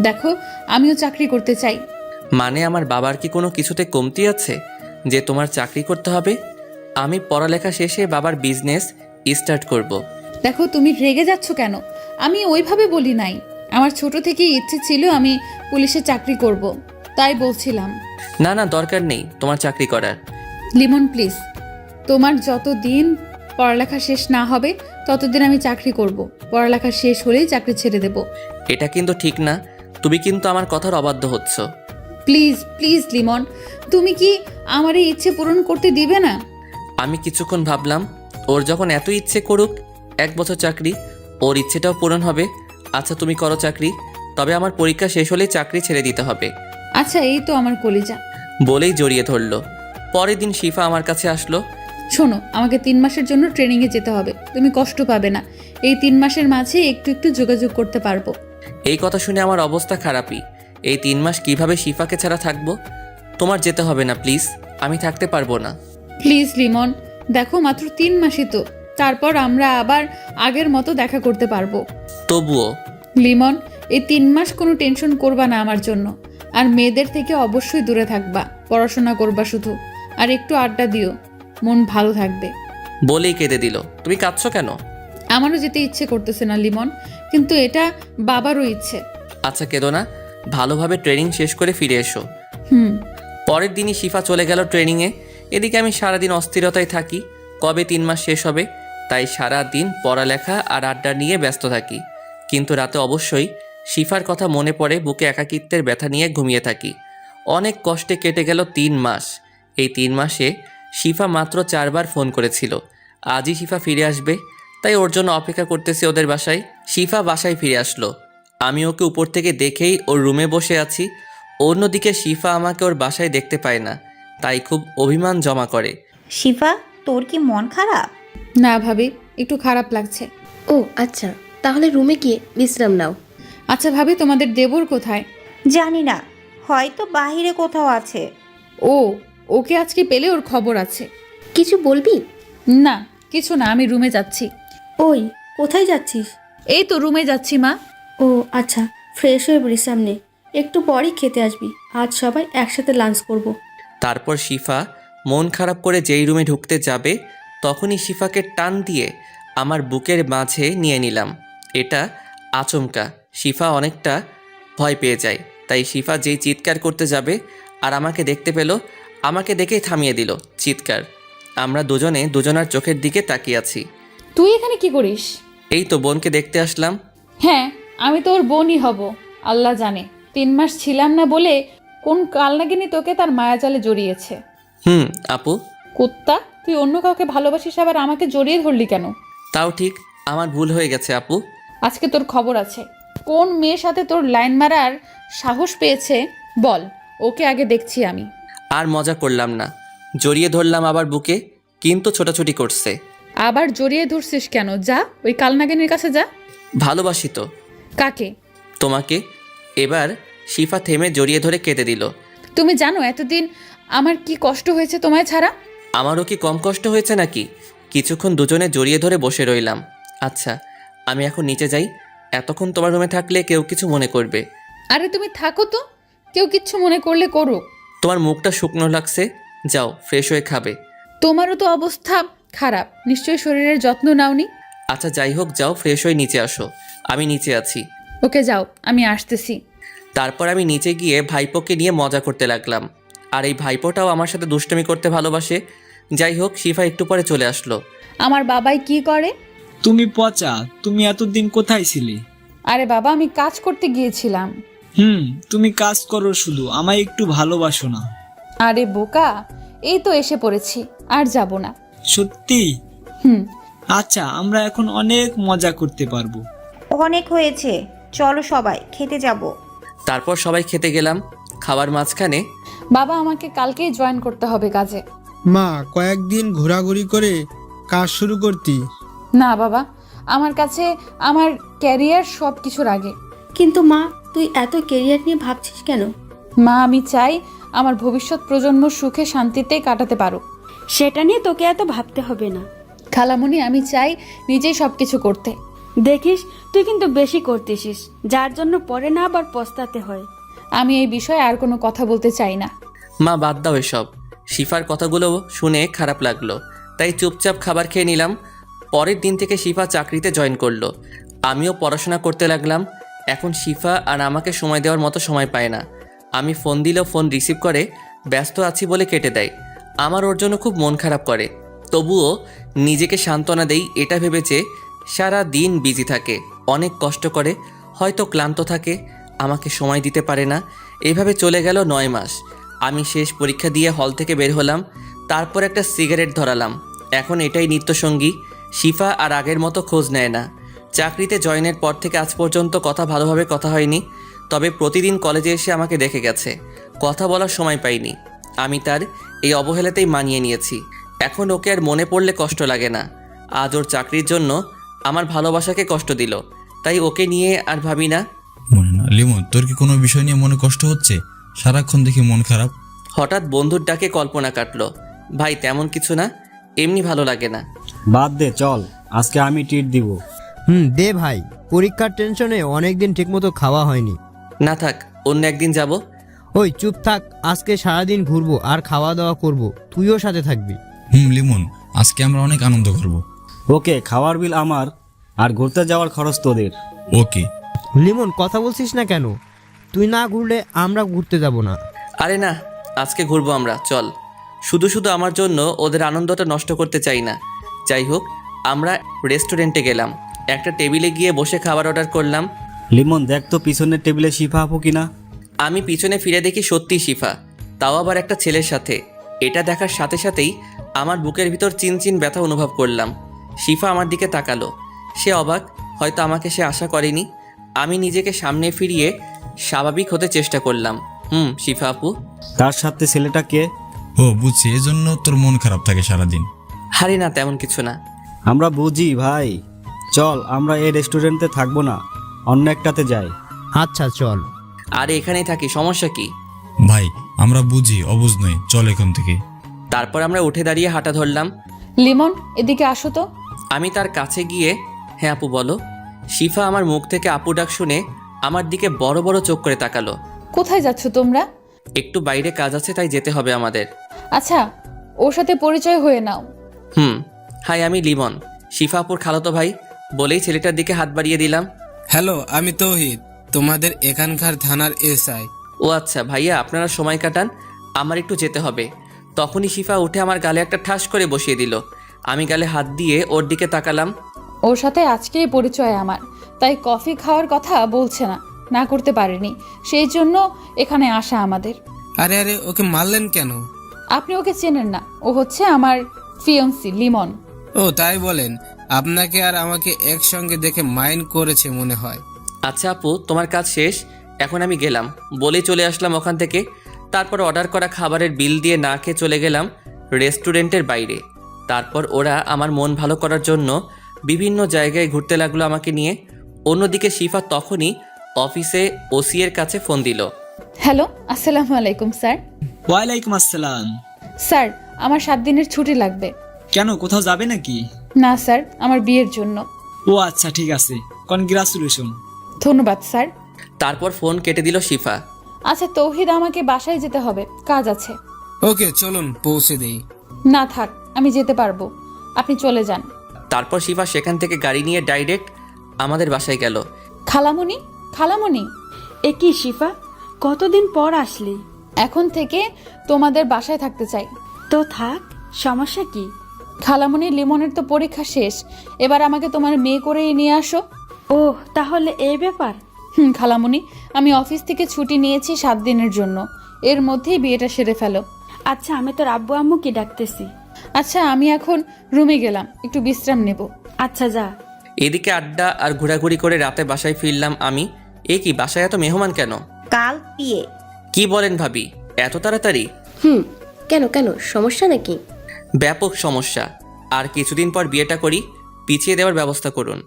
দেখো, আমিও চাকরি করতে চাই। মানে আমার বাবার কি কোনো কিছুতে কমতি আছে যে তোমার চাকরি করতে হবে? আমি পড়ালেখা শেষে বাবার বিজনেস স্টার্ট করব। দেখো, তুমি রেগে যাচ্ছ কেন? আমি ওইভাবে বলি নাই। আমার ছোট থেকেই ইচ্ছে ছিল আমি পুলিশে চাকরি করব, তাই বলছিলাম। না না, দরকার নেই তোমার চাকরি করার। লিমন প্লিজ, তোমার যতদিন পড়ালেখা শেষ না হবে ততদিন আমি চাকরি করব। পড়ালেখা শেষ হলেই চাকরি ছেড়ে দেব। এটা কিন্তু ঠিক না, তুমি কিন্তু আমার কথার অবাধ্য হচ্ছ। প্লিজ প্লিজ লিমন, তুমি কি আমার এই ইচ্ছে পূরণ করতে দিবে না? আমি কিছুক্ষণ ভাবলাম, ওর যখন এত ইচ্ছে করুক 1 বছর চাকরি, ওর ইচ্ছেটাও পূরণ হবে। আচ্ছা তুমি করো চাকরি, তবে আমার পরীক্ষা শেষ হলেই চাকরি ছেড়ে দিতে হবে। আচ্ছা, এই তো আমার কলিজা। বলেই জড়িয়ে ধরলো। পরের দিন শিফা আমার কাছে আসলো। শোনো, আমাকে 3 মাসের জন্য ট্রেনিংয়ে যেতে হবে। তুমি কষ্ট পাবে না, এই 3 মাসের মাঝে একটু একটু যোগাযোগ করতে পারবো। এই কথা শুনে আমার অবস্থা খারাপই। এই 3 মাস কিভাবে শিফাকে ছাড়া থাকবো? তোমার যেতে হবে না প্লিজ, আমি থাকতে পারবো না। প্লিজ লিমন, দেখো মাত্র 3 মাসই তো, তারপর আমরা আবার আগের মতো দেখা করতে পারবো। তবুও লিমন, এই 3 মাস কোনো টেনশন করবা না আমার জন্য। আর মেয়েদের থেকে অবশ্যই দূরে থাকবা, পড়াশোনা করবা শুধু, আর একটু আড্ডা দিও, মন ভালো থাকবে। বলেই কেঁদে দিল। তুমি কাঁদছো কেন? আমারও যেতে ইচ্ছে করতেছে না লিমন, কিন্তু এটা বাবারও ইচ্ছে। আচ্ছা কেঁদো না, ভালোভাবে ট্রেনিং শেষ করে ফিরে এসো। পরের দিনই শিফা চলে গেল ট্রেনিংয়ে। এদিকে আমি সারাদিন অস্থিরতায় থাকি, কবে 3 মাস শেষ হবে। তাই সারা দিন পড়ালেখা আর আড্ডা নিয়ে ব্যস্ত থাকি। কিন্তু রাতে অবশ্যই শিফার কথা মনে পড়ে, বুকে একাকিত্বের ব্যথা নিয়ে ঘুমিয়ে থাকি। অনেক কষ্টে কেটে গেল 3 মাস। এই 3 মাসে শিফা মাত্র 4 বার ফোন করেছিল। আজই শিফা ফিরে আসবে, তাই ওর জন্য অপেক্ষা করতেছি ওদের বাসায়। শিফা বাসায় ফিরে আসলো। আমি ওকে উপর থেকে দেখেই ওর রুমে বসে আছি। অন্যদিকে শিফা আমাকে ওর বাসায় দেখতে পায় না, তাই খুব অভিমান জমা করে। শিফা, তোর কি মন খারাপ? না ভাবি, একটু খারাপ লাগছে। ও আচ্ছা, তাহলে রুমে গিয়ে বিশ্রাম নাও। আচ্ছা ভাবি, তোমাদের দেবর কোথায়? জানি না, হয়তো বাহিরে কোথাও আছে। ও, ওকে আজকে পেলে ওর খবর আছে। কিছু বলবি? না কিছু না, আমি রুমে যাচ্ছি। ওই, কোথায় যাচ্ছিস? এই তো রুমে যাচ্ছি মা। ও আচ্ছা, ফ্রেশ হয়ে বিশ্রাম নে, একটু পরেই খেতে আসবি। আজ সবাই একসাথে লাঞ্চ করব। তারপর শিফা মন খারাপ করে যেই রুমে ঢুকতে যাবে, তখনই শিফাকে টান দিয়ে আমার বুকের মাঝে নিয়ে নিলাম। এটা আচমকা, শিফা অনেকটা ভয় পেয়ে যায়। তাই শিফা যেই চিৎকার করতে যাবে আর আমাকে দেখতে পেল, আমাকে দেখেই থামিয়ে দিল চিৎকার। আমরা দুজনে দুজনার চোখের দিকে তাকিয়ে আছি। তুই এখানে কি করিস? এই তো বোনকে দেখতে আসলাম। হ্যাঁ, আমি তো ওর বোনই হব। আল্লাহ জানে 3 মাস ছিলাম না বলে কোন কালনাগিনী তোকে তার মায়াজালে জড়িয়েছে। আপু। কুত্তা, তুই অন্য কাউকে ভালোবাসিস, আবার আমাকে জড়িয়ে ধরলি কেন? তাও ঠিক, আমার ভুল হয়ে গেছে আপু। আজকে তোর খবর আছে। কোন মেয়ের সাথে তোর লাইন মারার সাহস পেয়েছে বল, ওকে আগে দেখছি আমি। আর মজা করলাম না, জড়িয়ে ধরলাম আবার বুকে, কিন্তু ছোটাছুটি করছে। আবার জড়িয়ে ধরছিস কেন? যা, ওই কালনাগিনীর কাছে যা। ভালোবাসি তো। কাকে? তোমাকে। এবার শিফা থেমে জড়িয়ে ধরে কেঁদে দিল। তুমি জানো এতদিন আমার কি কষ্ট হয়েছে তোমায় ছাড়া? আমারও কি কম কষ্ট হয়েছে নাকি? কিছুক্ষণ দুজনে জড়িয়ে ধরে বসে রইলাম। আচ্ছা আমি এখন নিচে যাই, এতক্ষণ তোমার রুমে থাকলে কেউ কিছু মনে করবে। আরে তুমি থাকো তো, কেউ কিচ্ছু মনে করলে করুক। তোমার মুখটা শুকনো লাগছে, যাও ফ্রেশ হয়ে খাবে। তোমারও তো অবস্থা খারাপ, নিশ্চয়ই শরীরের যত্ন নাওনি। আচ্ছা যাই হোক, যাও ফ্রেশ হয়ে নিচে আসো, আমি নিচে আছি। ওকে যাও, আমি আসতেছি। তারপর আমি নিচে গিয়ে ভাইপোকে নিয়ে মজা করতে লাগলাম। আর এই ভাইপোটাও আমার সাথে দুষ্টুমি করতে ভালোবাসে। যাই হোক, শিফা একটু পরে চলে আসলো। আমার বাবাই কি করে? তুমি পচা, তুমি এতদিন কোথায় ছিলে? আরে বাবা, আমি কাজ করতে গিয়েছিলাম। তুমি কাজ করো শুধু, আমায় একটু ভালোবাসো না? আরে বোকা, এই তো এসে পড়েছি, আর যাব না। সত্যি? আচ্ছা, আমরা এখন অনেক মজা করতে পারবো। অনেক হয়েছে, চলো সবাই খেতে যাব। তারপর সবাই খেতে গেলাম। খাবার মাঝখানে বাবা আমাকে কালকেই জয়েন করতে হবে কাজে। মা, কয়েকদিন ঘোরাঘুরি করে কাজ শুরু করতি। না বাবা, আমার কাছে আমার ক্যারিয়ার সব কিছুর আগে। কিন্তু মা, তুই এত কেরিয়ার নিয়ে ভাবছিস কেন? মা, আমি চাই আমার ভবিষ্যৎ প্রজন্ম সুখে শান্তিতে কাটাতে পারুক। সেটা নিয়ে তোকে এত ভাবতে হবে না। খালামণি, আমি চাই নিজেই সব কিছু করতে। দেখিস, তুই কিন্তু বেশি করতেছিস, যার জন্য পরে না আবার পস্তাতে হয়। আমি এই বিষয়ে আর কোনো কথা বলতে চাই না। মা বাদ দাও এসব। শিফার কথাগুলো শুনে খারাপ লাগলো, তাই চুপচাপ খাবার খেয়ে নিলাম। পরের দিন থেকে শিফা চাকরিতে জয়েন করলো, আমিও পড়াশোনা করতে লাগলাম। এখন শিফা আর আমাকে সময় দেওয়ার মতো সময় পায় না। আমি ফোন দিলেও ফোন রিসিভ করে ব্যস্ত আছি বলে কেটে দেয়। আমার ওর জন্য খুব মন খারাপ করে, তবুও নিজেকে সান্ত্বনা দেই এটা ভেবেছে সারা দিন বিজি থাকে, অনেক কষ্ট করে, হয়তো ক্লান্ত থাকে, আমাকে সময় দিতে পারে না। এভাবে চলে গেল 9 মাস। আমি শেষ পরীক্ষা দিয়ে হল থেকে বের হলাম, তারপর একটা সিগারেট ধরালাম। এখন এটাই নিত্যসঙ্গী। শিফা আর আগের মতো খোঁজ নেয় না। চাকরিতে জয়েনের পর থেকে আজ পর্যন্ত ভালোভাবে কথা হয়নি, তবে প্রতিদিন কলেজে এসে আমাকে দেখে গেছে। কথা বলার সময় পাইনি। আমি তার এই অবহেলাতেই মানিয়ে নিয়েছি। এখন ওকে আর মনে পড়লে কষ্ট লাগে না। আজ ওর চাকরির জন্য আমার ভালোবাসাকে কষ্ট দিল, তাই ওকে নিয়ে আর ভাবি না। মনে না লিমন, তোর কি কোনো বিষয় নিয়ে মনে কষ্ট হচ্ছে? সারাক্ষণ দেখি মন খারাপ। হঠাৎ বন্ধুর ডাকে কল্পনা কাটলো। ভাই তেমন কিছু না, এমনি ভালো লাগে না। বাদ দে, চল আজকে আমি ট্রিট দিব। দে ভাই, পরীক্ষার টেনশনে অনেকদিন ঠিকমতো খাওয়া হয়নি। না থাক, অন্য একদিন যাব। ওই চুপ থাক, আজকে সারাদিন ঘুরবো আর খাওয়া দাওয়া করব, তুইও সাথে থাকবি। লিমন, আজকে আমরা অনেক আনন্দ করব। ওকে, খাওয়ার বিল আমার আর ঘুরতে যাওয়ার খরচ তোদের। ওকে। লিমন, কথা বলছিস না কেন? তুই না ঘুরলে আমরা ঘুরতে যাব না। আরে না, আজকে ঘুরবো আমরা, চল। শুধু শুধু আমার জন্য ওদের আনন্দটা নষ্ট করতে চাই না। যাই হোক, আমরা রেস্টুরেন্টে গেলাম। একটা টেবিলে গিয়ে বসে খাবার অর্ডার করলাম। লিমন, দেখ তো পিছনের টেবিলে শিফা আপু কিনা। আমি পিছনে ফিরে দেখি সত্যি শিফা, তাও আবার একটা ছেলের সাথে। এটা দেখার সাথে সাথেই আমার বুকের ভিতর চিনচিন ব্যথা অনুভব করলাম। শিফা আমার দিকে তাকালো। সে অবাক, হয়তো আমাকে সে আশা করেনি। আমি নিজেকে সামনে ফিরিয়ে স্বাভাবিক হতে চেষ্টা করলাম। শিফা আপু। তার সাথে ছেলেটা কে? ও বুঝছি, এজন্য তোর মন খারাপ থাকে সারাদিন। হারি না, তেমন কিছু না। আমরা বুঝি ভাই, চল আমরা এই রেস্টুরেন্টে থাকবো না, অন্য একটাতে যাই। আচ্ছা চল। আরে এখানেই থাকি, সমস্যা কি? ভাই আমরা বুঝি, অবুঝ নই, চল এখান থেকে। তারপর আমরা উঠে দাঁড়িয়ে হাঁটা ধরলাম। লিমন, এদিকে আসো তো। আমি তার কাছে গিয়ে, হ্যাঁ আপু বলো। শিফা আমার মুখ থেকে আপু ডাক শুনে আমার দিকে বড় বড় চোখ করে তাকালো। কোথায় যাচ্ছ তোমরা? একটু বাইরে কাজ আছে, তাই যেতে হবে আমাদের। আচ্ছা, ওর সাথে পরিচয় হয়ে নাও। হাই, আমি লিমন, শিফা আপুর খালাতো ভাই। বলেই ছেলেটার দিকে হাত বাড়িয়ে দিলাম। হ্যালো, আমি তৌহিদ, তোমাদের এখানকার থানার এসআই। ও আচ্ছা ভাইয়া, আপনারা সময় কাটান, আমার একটু যেতে হবে। তখনই শিফা উঠে আমার গালে একটা ঠাস করে বসিয়ে দিল। আমি গালে হাত দিয়ে ওর দিকে তাকালাম। ওর সাথে আজকেই পরিচয় আমার, তাই কফি খাওয়ার কথা বলছে না, না করতে পারেনি, সেই জন্য এখানে আসা আমাদের। আরে আরে, ওকে মারলেন কেন? আপনি ওকে চেনেন না, ও হচ্ছে আমার ফিয়ন্সি লিমন। ও তাই বলেন? আপনাকে আর আমাকে একসঙ্গে দেখে মাইন্ড করেছে মনে হয়। আচ্ছা আপু, তোমার কাজ শেষ, এখন আমি গেলাম। বলেই চলে আসলাম ওখান থেকে। তারপর অর্ডার করা খাবারের বিল দিয়ে না খেয়ে চলে গেলাম রেস্টুরেন্টের বাইরে। তারপর ওরা আমার মন ভালো করার জন্য বিভিন্ন জায়গায় ঘুরতে লাগলো আমাকে নিয়ে। অন্যদিকে শিফা তখনই অফিসে ওসি এর কাছে ফোন দিল। হ্যালো, আসসালামু আলাইকুম স্যার। ওয়ালাইকুম আসসালাম। স্যার, আমার 7 দিনের ছুটি লাগবে। কেন, কোথাও যাবে নাকি? না স্যার, আমার বিয়ের জন্য। ও আচ্ছা, ঠিক আছে, কনগ্রাচুলেশন। ধন্যবাদ স্যার। তারপর ফোন কেটে দিল শিফা। আচ্ছা তৌহিদ, আমাকে বাসায় যেতে হবে, কাজ আছে। ওকে চলুন পৌঁছে দেই। না থাক, আমি যেতে পারবো, আপনি চলে যান। তারপর শিফা সেখান থেকে গাড়ি নিয়ে ডাইরেক্ট আমাদের বাসায় গেল। খালামণি, খালামণি। এ কি শিফা, কতদিন পর আসলি? এখন থেকে তোমাদের বাসায় থাকতে চাই। তো থাক, সমস্যা কি? খালামণি, লিমনের তো পরীক্ষা শেষ, এবার আমাকে তোমার মেয়ে করেই নিয়ে আসো। ও তাহলে এই ব্যাপার? খালামণি, আমি অফিস থেকে ছুটি নিয়েছি 7 দিনের জন্য, এর মধ্যেই বিয়েটা সেরে ফেলো। আচ্ছা, আমি তোর আব্বু আম্মুকে ডাকতেছি। আচ্ছা আমি এখন রুমে গেলাম, একটু বিশ্রাম নেব। আচ্ছা যা। এদিকে আড্ডা আর ঘোরাঘুরি করে রাতে বাসায় ফিরলাম আমি। এ কি, বাসায় এত মেহমান কেন? কাল বিয়ে। কি বলেন ভাবি, এত তাড়াতাড়ি? কেন কেন সমস্যা নাকি? ব্যাপক সমস্যা। আর কিছুদিন পর বিয়েটা করি, পিছিয়ে দেওয়ার ব্যবস্থা করুন।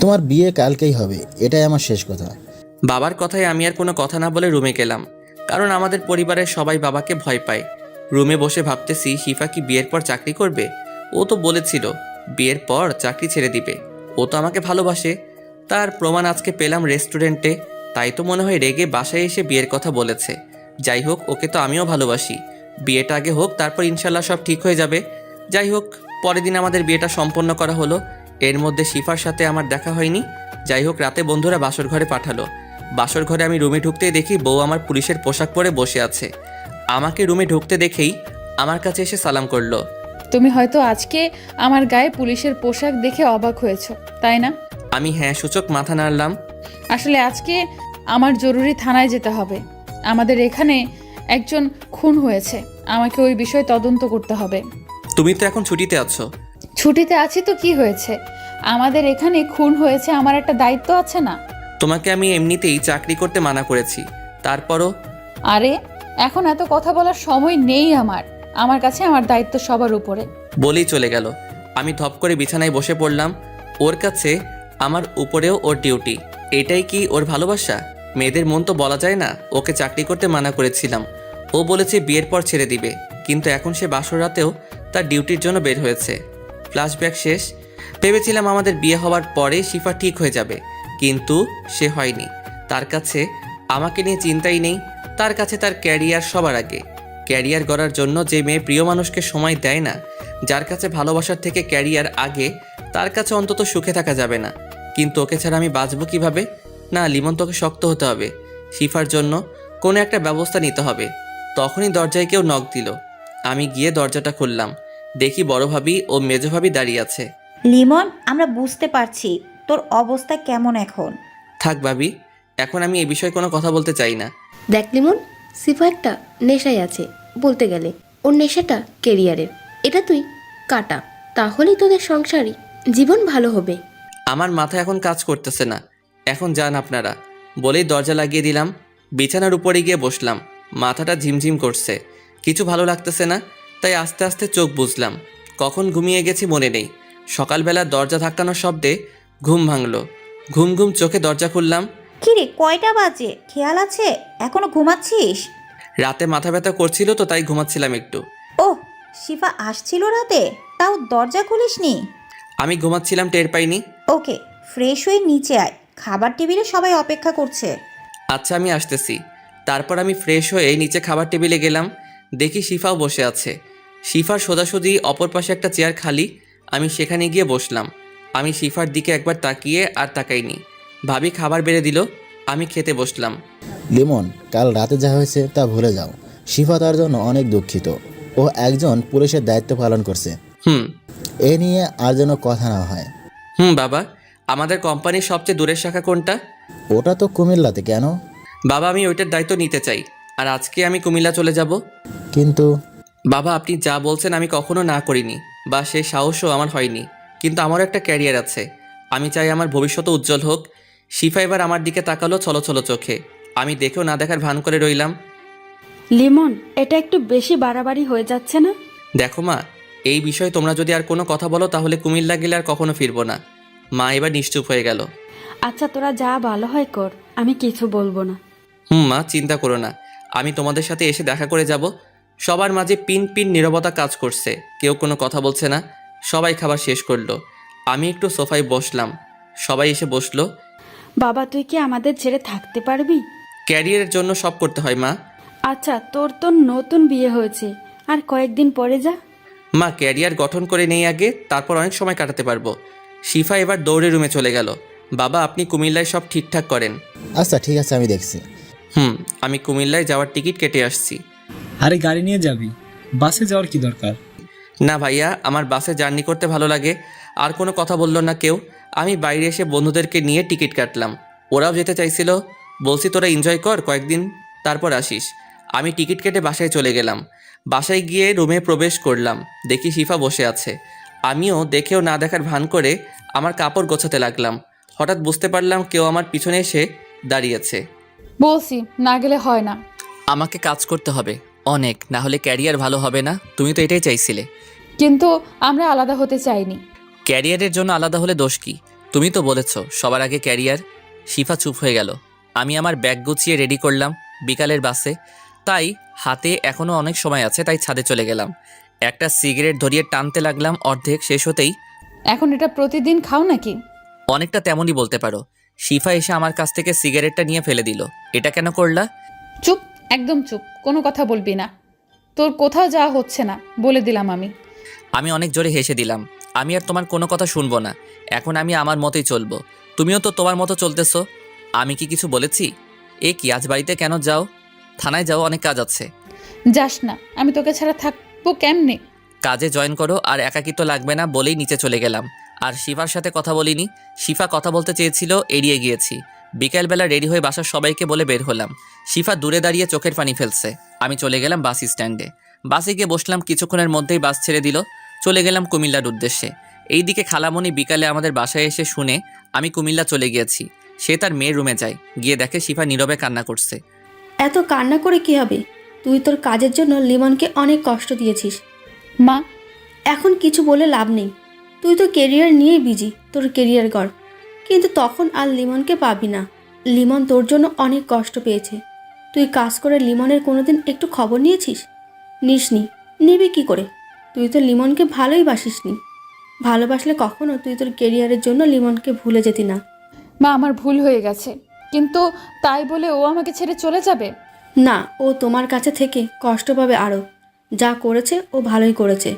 তোমার বিয়ে কালকেই হবে, এটাই আমার শেষ কথা। বাবার কথায় আমি আর কোনো কথা না বলে রুমে গেলাম, কারণ আমাদের পরিবারের সবাই বাবাকে ভয় পায়। রুমে বসে ভাবতেছি শিফা কি বিয়ের পর চাকরি করবে? ও তো বলেছিল বিয়ের পর চাকরি ছেড়ে দিবে। ও তো আমাকে ভালোবাসে, তার প্রমাণ আজকে পেলাম রেস্টুরেন্টে। তাই তো মনে হয় রেগে বাসায় এসে বিয়ের কথা বলেছে। যাই হোক, ওকে তো আমিও ভালোবাসি। বিয়েটা আগে হোক, তারপর ইনশাল্লাহ সব ঠিক হয়ে যাবে। যাই হোক, পরের দিন আমাদের বিয়েটা সম্পন্ন করা হলো। এর মধ্যে শিফার সাথে আমার দেখা হয়নি। যাই হোক, রাতে বন্ধুরা বাসর ঘরে পাঠালো। বাসর ঘরে আমি রুমে ঢুকতেই দেখি বউ আমার পুলিশের পোশাক পরে বসে আছে। আমাকে রুমে ঢুকতে দেখেই আমার কাছে এসে সালাম করলো। তুমি হয়তো আজকে আমার গায়ে পুলিশের পোশাক দেখে অবাক হয়েছো, তাই না? আমি হ্যাঁ সূচক মাথা নাড়লাম। আসলে আজকে আমার জরুরি থানায় যেতে হবে। আমাদের এখানে একজন খুন হয়েছে, আমাকে ওই বিষয়ে তদন্ত করতে হবে। তুমি তো এখন ছুটিতে আছো। ছুটিতে আছি তো কি হয়েছে? আমাদের এখানে খুন হয়েছে, আমার একটা দায়িত্ব আছে না? তোমাকে আমি এমনিতেই চাকরি করতে মানা করেছি, তারপরও? আরে এখন এত কথা বলার সময় নেই আমার কাছে আমার দায়িত্ব সবার উপরে। বলেই চলে গেল। আমি ধপ করে বিছানায় বসে পড়লাম। ওর কাছে আমার উপরেও ওর ডিউটি। এটাই কি ওর ভালোবাসা? মেয়েদের মন তো বলা যায় না। ওকে চাকরি করতে মানা করেছিলাম, ও বলেছে বিয়ের পর ছেড়ে দিবে, কিন্তু এখন সে বাসর রাতেও তার ডিউটির জন্য বের হয়েছে। ফ্ল্যাশব্যাক শেষ। ভেবেছিলাম আমাদের বিয়ে হওয়ার পরে শিফা ঠিক হয়ে যাবে, কিন্তু সে হয়নি। তার কাছে আমাকে নিয়ে চিন্তাই নেই। তার কাছে তার ক্যারিয়ার সবার আগে। ক্যারিয়ার গড়ার জন্য যে মেয়ে প্রিয় মানুষকে সময় দেয় না, যার কাছে ভালোবাসার থেকে ক্যারিয়ার আগে, তার কাছে অন্তত সুখে থাকা যাবে না। কিন্তু ওকে ছাড়া আমি বাঁচবো কিভাবে? না, লিমন, তোকে শক্ত হতে হবে। শিফার জন্য কোনো একটা ব্যবস্থা নিতে হবে। তখনই দরজায় কেউ নক দিল। আমি গিয়ে দরজাটা খুললাম। দেখি বড় ভাবি ও মেজো ভাবি দাঁড়িয়ে আছে। লিমন, আমরা বুঝতে পারছি তোর অবস্থা কেমন এখন। থাক ভাবি, এখন আমি এই বিষয়ে কোনো কথা বলতে চাই না। দেখ লিমন, সিফা একটা নেশায় আছে, বলতে গেলে ওর নেশাটা কেরিয়ারের। এটা তুই কাটা, তাহলেই তোদের সংসারই জীবন ভালো হবে। আমার মাথা এখন কাজ করতেছে না, এখন যান আপনারা, বলেই দরজা লাগিয়ে দিলাম। বিছানার উপরে গিয়ে বসলাম। মাথাটা ঝিমঝিম করছে, কিছু ভালো লাগতেছে না। তাই আস্তে আস্তে চোখ বুজলাম। কখন ঘুমিয়ে গেছি মনে নেই। সকালবেলা দরজা ধাক্কানোর শব্দে ঘুম ভাঙলো। ঘুম ঘুম চোখে দরজা খুললাম। কিরে, কয়টা বাজে? খেয়াল আছে এখনো ঘুমাচ্ছিস? রাতে মাথা ব্যথা করছিল তো, তাই ঘুমাচ্ছিলাম একটু। ওহ, শিফা আসছিল রাতে, তাও দরজা খুলিসনি? আমি ঘুমাচ্ছিলাম, টের পাইনি। ওকে, ফ্রেশ হয়ে নিচে আয়, খাবার টেবিলে সবাই অপেক্ষা করছে। আচ্ছা, আমি আসতেছি। তারপর আমি ফ্রেশ হয়ে নিচে খাবার টেবিলে গেলাম। দেখি শিফাও বসে আছে। শিফার সোজাসুজি অপর পাশে একটা চেয়ার খালি। আমি সেখানে গিয়ে বসলাম। আমি শিফার দিকে একবার তাকিয়ে আর তাকাইনি। ভাবি খাবার বেড়ে দিল, আমি খেতে বসলাম। লিমন, কাল রাতে যা হয়েছে তা ভুলে যাও। শিফা তার জন্য অনেক দুঃখিত। ও একজন পুলিশের দায়িত্ব পালন করছে। এ নিয়ে আর যেন কথা না হয়। বাবা, আমাদের কোম্পানির সবচেয়ে দূরের শাখা কোনটা? ওটা তো কুমিল্লাতে। কেন? বাবা, আমি ওইটার দায়িত্ব নিতে চাই, আর আজকে আমি কুমিল্লা চলে যাব। কিন্তু বাবা, আপনি যা বলছেন আমি কখনো না করিনি, বা সেই সাহসও আমার হয়নি। কিন্তু আমারও একটা ক্যারিয়ার আছে। আমি চাই আমার ভবিষ্যৎ উজ্জ্বল হোক। শিফা এবার আমার দিকে তাকালো ছলো ছলো চোখে। আমি দেখেও না দেখার ভান করে রইলাম। লিমন, এটা একটু বেশি বাড়াবাড়ি হয়ে যাচ্ছে না? দেখো মা, এই বিষয়ে তোমরা যদি আর কোনো কথা বলো তাহলে কুমিল্লা গেলে আর কখনো ফিরবো না। মা এবার নিশ্চুপ হয়ে গেল। আচ্ছা, তোরা যা ভালো হয় কর, আমি কিছু বলবো না। মা, চিন্তা করো না, আমি তোমাদের সাথে এসে দেখা করে যাব। সবার মাঝে পিন পিন নীরবতা কাজ করছে, কেউ কোনো কথা বলছে না। সবাই খাবার শেষ করলো। আমি একটু সোফায় বসলাম, সবাই এসে বসলো। বাবা, তুই কি আমাদের ছেড়ে থাকতে পারবি? ক্যারিয়ারের জন্য সব করতে হয় মা। আচ্ছা, তোর তো নতুন বিয়ে হয়েছে, আর কয়েকদিন পরে যা। মা, ক্যারিয়ার গঠন করে নেই আগে, তারপর অনেক সময় কাটাতে পারবো। শিফা এবার দৌড়ে রুমে চলে গেল। বাবা, আপনি কুমিল্লায় সব ঠিকঠাক করেন। আচ্ছা ঠিক আছে, আমি দেখছি। আমি কুমিল্লায় যাওয়ার টিকিট কেটে আসছি। আরে গাড়ি নিয়ে যাবি, বাসে যাওয়ার কি দরকার? না ভাইয়া, আমার বাসে জার্নি করতে ভালো লাগে। আর কোনো কথা বললো না কেউ। আমি বাইরে এসে বন্ধুদেরকে নিয়ে টিকিট কাটলাম। ওরাও যেতে চাইছিল। বলছি তোরা এনজয় কর কয়েকদিন, তারপর আসিস। আমি টিকিট কেটে বাসায় চলে গেলাম। বাসায় গিয়ে রুমে প্রবেশ করলাম, দেখি শিফা বসে আছে। আমিও দেখেও না দেখার ভান করে আমার কাপড় গোছাতে লাগলাম। হঠাৎ বুঝতে পারলাম কেউ আমার পিছনে এসে দাঁড়িয়েছে। বলছি না গেলে হয় না। আমাকে কাজ করতে হবে অনেক, না হলে ক্যারিয়ার ভালো হবে না। তুমি তো এটাই চাইছিলে। কিন্তু আমরা আলাদা হতে চাইনি। ক্যারিয়ারের জন্য আলাদা হলে দোষ কি? তুমি তো বলেছো সবার আগে ক্যারিয়ার। শিফা চুপ হয়ে গেল। আমি আমার ব্যাগ গুছিয়ে রেডি করলাম বিকালের বাসে, তাই হাতে এখনও অনেক সময় আছে, তাই ছাদে চলে গেলাম। একটা সিগারেট ধরিয়ে টানতে লাগলাম, অর্ধেক শেষ হতেই এখন এটা প্রতিদিন খাও নাকি? অনেকটা তেমনই বলতে পারো। শিফা এসে আমার কাছ থেকে সিগারেটটা নিয়ে ফেলে দিল। এটা কেন করলা? চুপ, একদম চুপ, কোনো কথা বলবি না। তোর কোথাও যাওয়া হচ্ছে না, বলে দিলাম আমি। আমি অনেক জোরে হেসে দিলাম। আমি আর তোমার কোনো কথা শুনবো না। এখন আমি আমার মতোই চলবো, তুমিও তো তোমার মতো চলতেছো। আমি কি কিছু বলেছি? এ কি, আজ বাড়িতে কেন যাও? থানায় যাও, অনেক কাজ আছে। যাস না, আমি তোকে ছাড়া থাকবো কেমনে? কাজে জয়েন করো, আর একাকিত্ব লাগবে না বলেই নিচে চলে গেলাম। আর শিফার সাথে কথা বলিনি। শিফা কথা বলতে চেয়েছিল, এড়িয়ে গিয়েছি। বিকেলবেলা রেডি হয়ে বাসার সবাইকে বলে বের হলাম। শিফা দূরে দাঁড়িয়ে চোখের পানি ফেলছে। আমি চলে গেলাম বাস স্ট্যান্ডে। বাসে গিয়ে বসলাম, কিছুক্ষণের মধ্যেই বাস ছেড়ে দিল। চলে গেলাম কুমিল্লার উদ্দেশ্যে। এইদিকে খালামণি বিকালে আমাদের বাসায় এসে শুনে আমি কুমিল্লা চলে গিয়েছি। সে তার মেয়ের রুমে যায়, গিয়ে দেখে শিফা নীরবে কান্না করছে। এত কান্না করে কি হবে? তুই তোর কাজের জন্য লিমনকে অনেক কষ্ট দিয়েছিস। মা, এখন কিছু বলে লাভ নেই। তুই তো কেরিয়ার নিয়েই বিজি, তোর কেরিয়ার গড়। কিন্তু তখন আর লিমনকে পাবি না। লিমন তোর জন্য অনেক কষ্ট পেয়েছে। তুই কাজ করে লিমনের কোনোদিন একটু খবর নিয়েছিস? নিসনি, নিবি কি করে? তুই তো লিমনকে ভালোই বাসিসনি। ভালোবাসলে কখনো তুই তোর কেরিয়ারের জন্য লিমনকে ভুলে যেতি না। মা আমার ভুল হয়ে গেছে, কিন্তু তাই বলে ও আমাকে ছেড়ে চলে যাবে? না, ও তোমার কাছে থেকে কষ্ট পাবে আরও। যা করেছে ও ভালোই করেছে।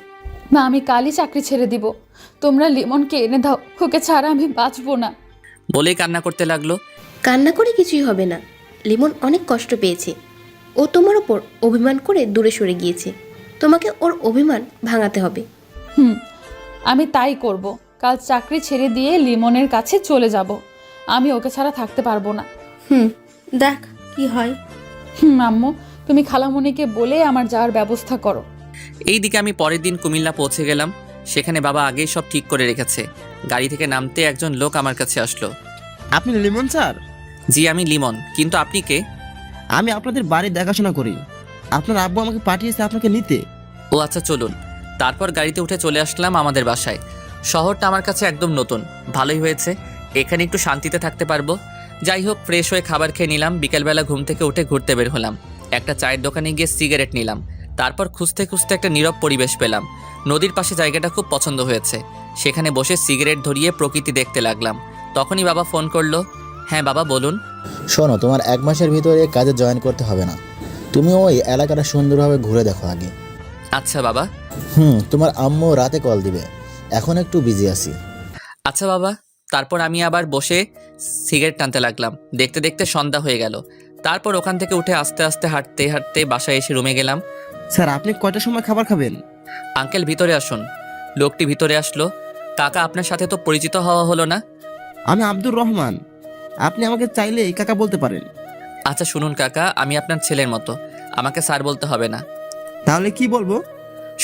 মা আমি কালই চাকরি ছেড়ে দিব। তোমরা লিমনকে এনে দাও, ওকে ছাড়া আমি বাঁচবো না। বলেই কান্না করতে লাগলো। কান্না করে কিছুই হবে না। লিমন অনেক কষ্ট পেয়েছে। ও তোমার ওপর অভিমান করে দূরে সরে গিয়েছে। তোমাকে ওর অভিমান ভাঙাতে হবে। আমি তাই করব। কাল চাকরি ছেড়ে দিয়ে লিমনের কাছে চলে যাব। আমি ওকে ছাড়া থাকতে পারবো না। দেখ কি হয়। আম্মু, তুমি খালামণিকে বলে আমার যাওয়ার ব্যবস্থা করো। এইদিকে আমি পরের দিন কুমিল্লা পৌঁছে গেলাম। সেখানে বাবা আগেই সব ঠিক করে রেখেছে। গাড়ি থেকে নামতে একজন লোক আমার কাছে আসলো। আপনি লিমন স্যার? জি আমি লিমন, কিন্তু আপনি কে? আমি আপনাদের বাড়ি দেখাশোনা করি। আপনার আব্বু আমাকে পাঠিয়েছে আপনাকে নিতে। ও আচ্ছা, চলুন। তারপর গাড়িতে উঠে চলে আসলাম আমাদের বাসায়। শহরটা আমার কাছে একদম নতুন, ভালোই হয়েছে। এখানে একটু শান্তিতে থাকতে পারবো। যাই হোক, ফ্রেশ হয়ে খাবার খেয়ে নিলাম। বিকেলবেলা ঘুম থেকে উঠে ঘুরতে বের হলাম। একটা চায়ের দোকানে গিয়ে সিগারেট নিলাম। তারপর খুঁজতে খুঁজতে একটা নীরব পরিবেশ পেলাম। নদীর পাশে জায়গাটা খুব পছন্দ হয়েছে। সেখানে বসে সিগারেট ধরিয়ে প্রকৃতি দেখতে লাগলাম। তখনই বাবা ফোন করলো। হ্যাঁ বাবা বলুন। শোনো, তোমার 1 মাসের ভিতরে কাজে জয়েন করতে হবে না। তুমি ওই এলাকাটা সুন্দরভাবে ঘুরে দেখো আগে। আচ্ছা বাবা। তোমার আম্মু রাতে কল দিবে, এখন একটু বিজি আছি। আচ্ছা বাবা। তারপর আমি আবার বসে সিগারেট টানতে লাগলাম। দেখতে দেখতে সন্ধ্যা হয়ে গেল। তারপর ওখান থেকে উঠে আস্তে আস্তে হাঁটতে হাঁটতে বাসায় এসে রুমে গেলাম। স্যার আপনি কয়টার সময় খাবার খাবেন? আঙ্কেল ভিতরে আসুন। লোকটি ভিতরে আসলো। কাকা, আপনার সাথে তো পরিচিত হওয়া হলো না। আমি আব্দুর রহমান। আপনি আমাকে চাইলে এই কাকা বলতে পারেন। আচ্ছা শুনুন কাকা, আমি আপনার ছেলের মতো, আমাকে স্যার বলতে হবে না। তাহলে কি বলবো?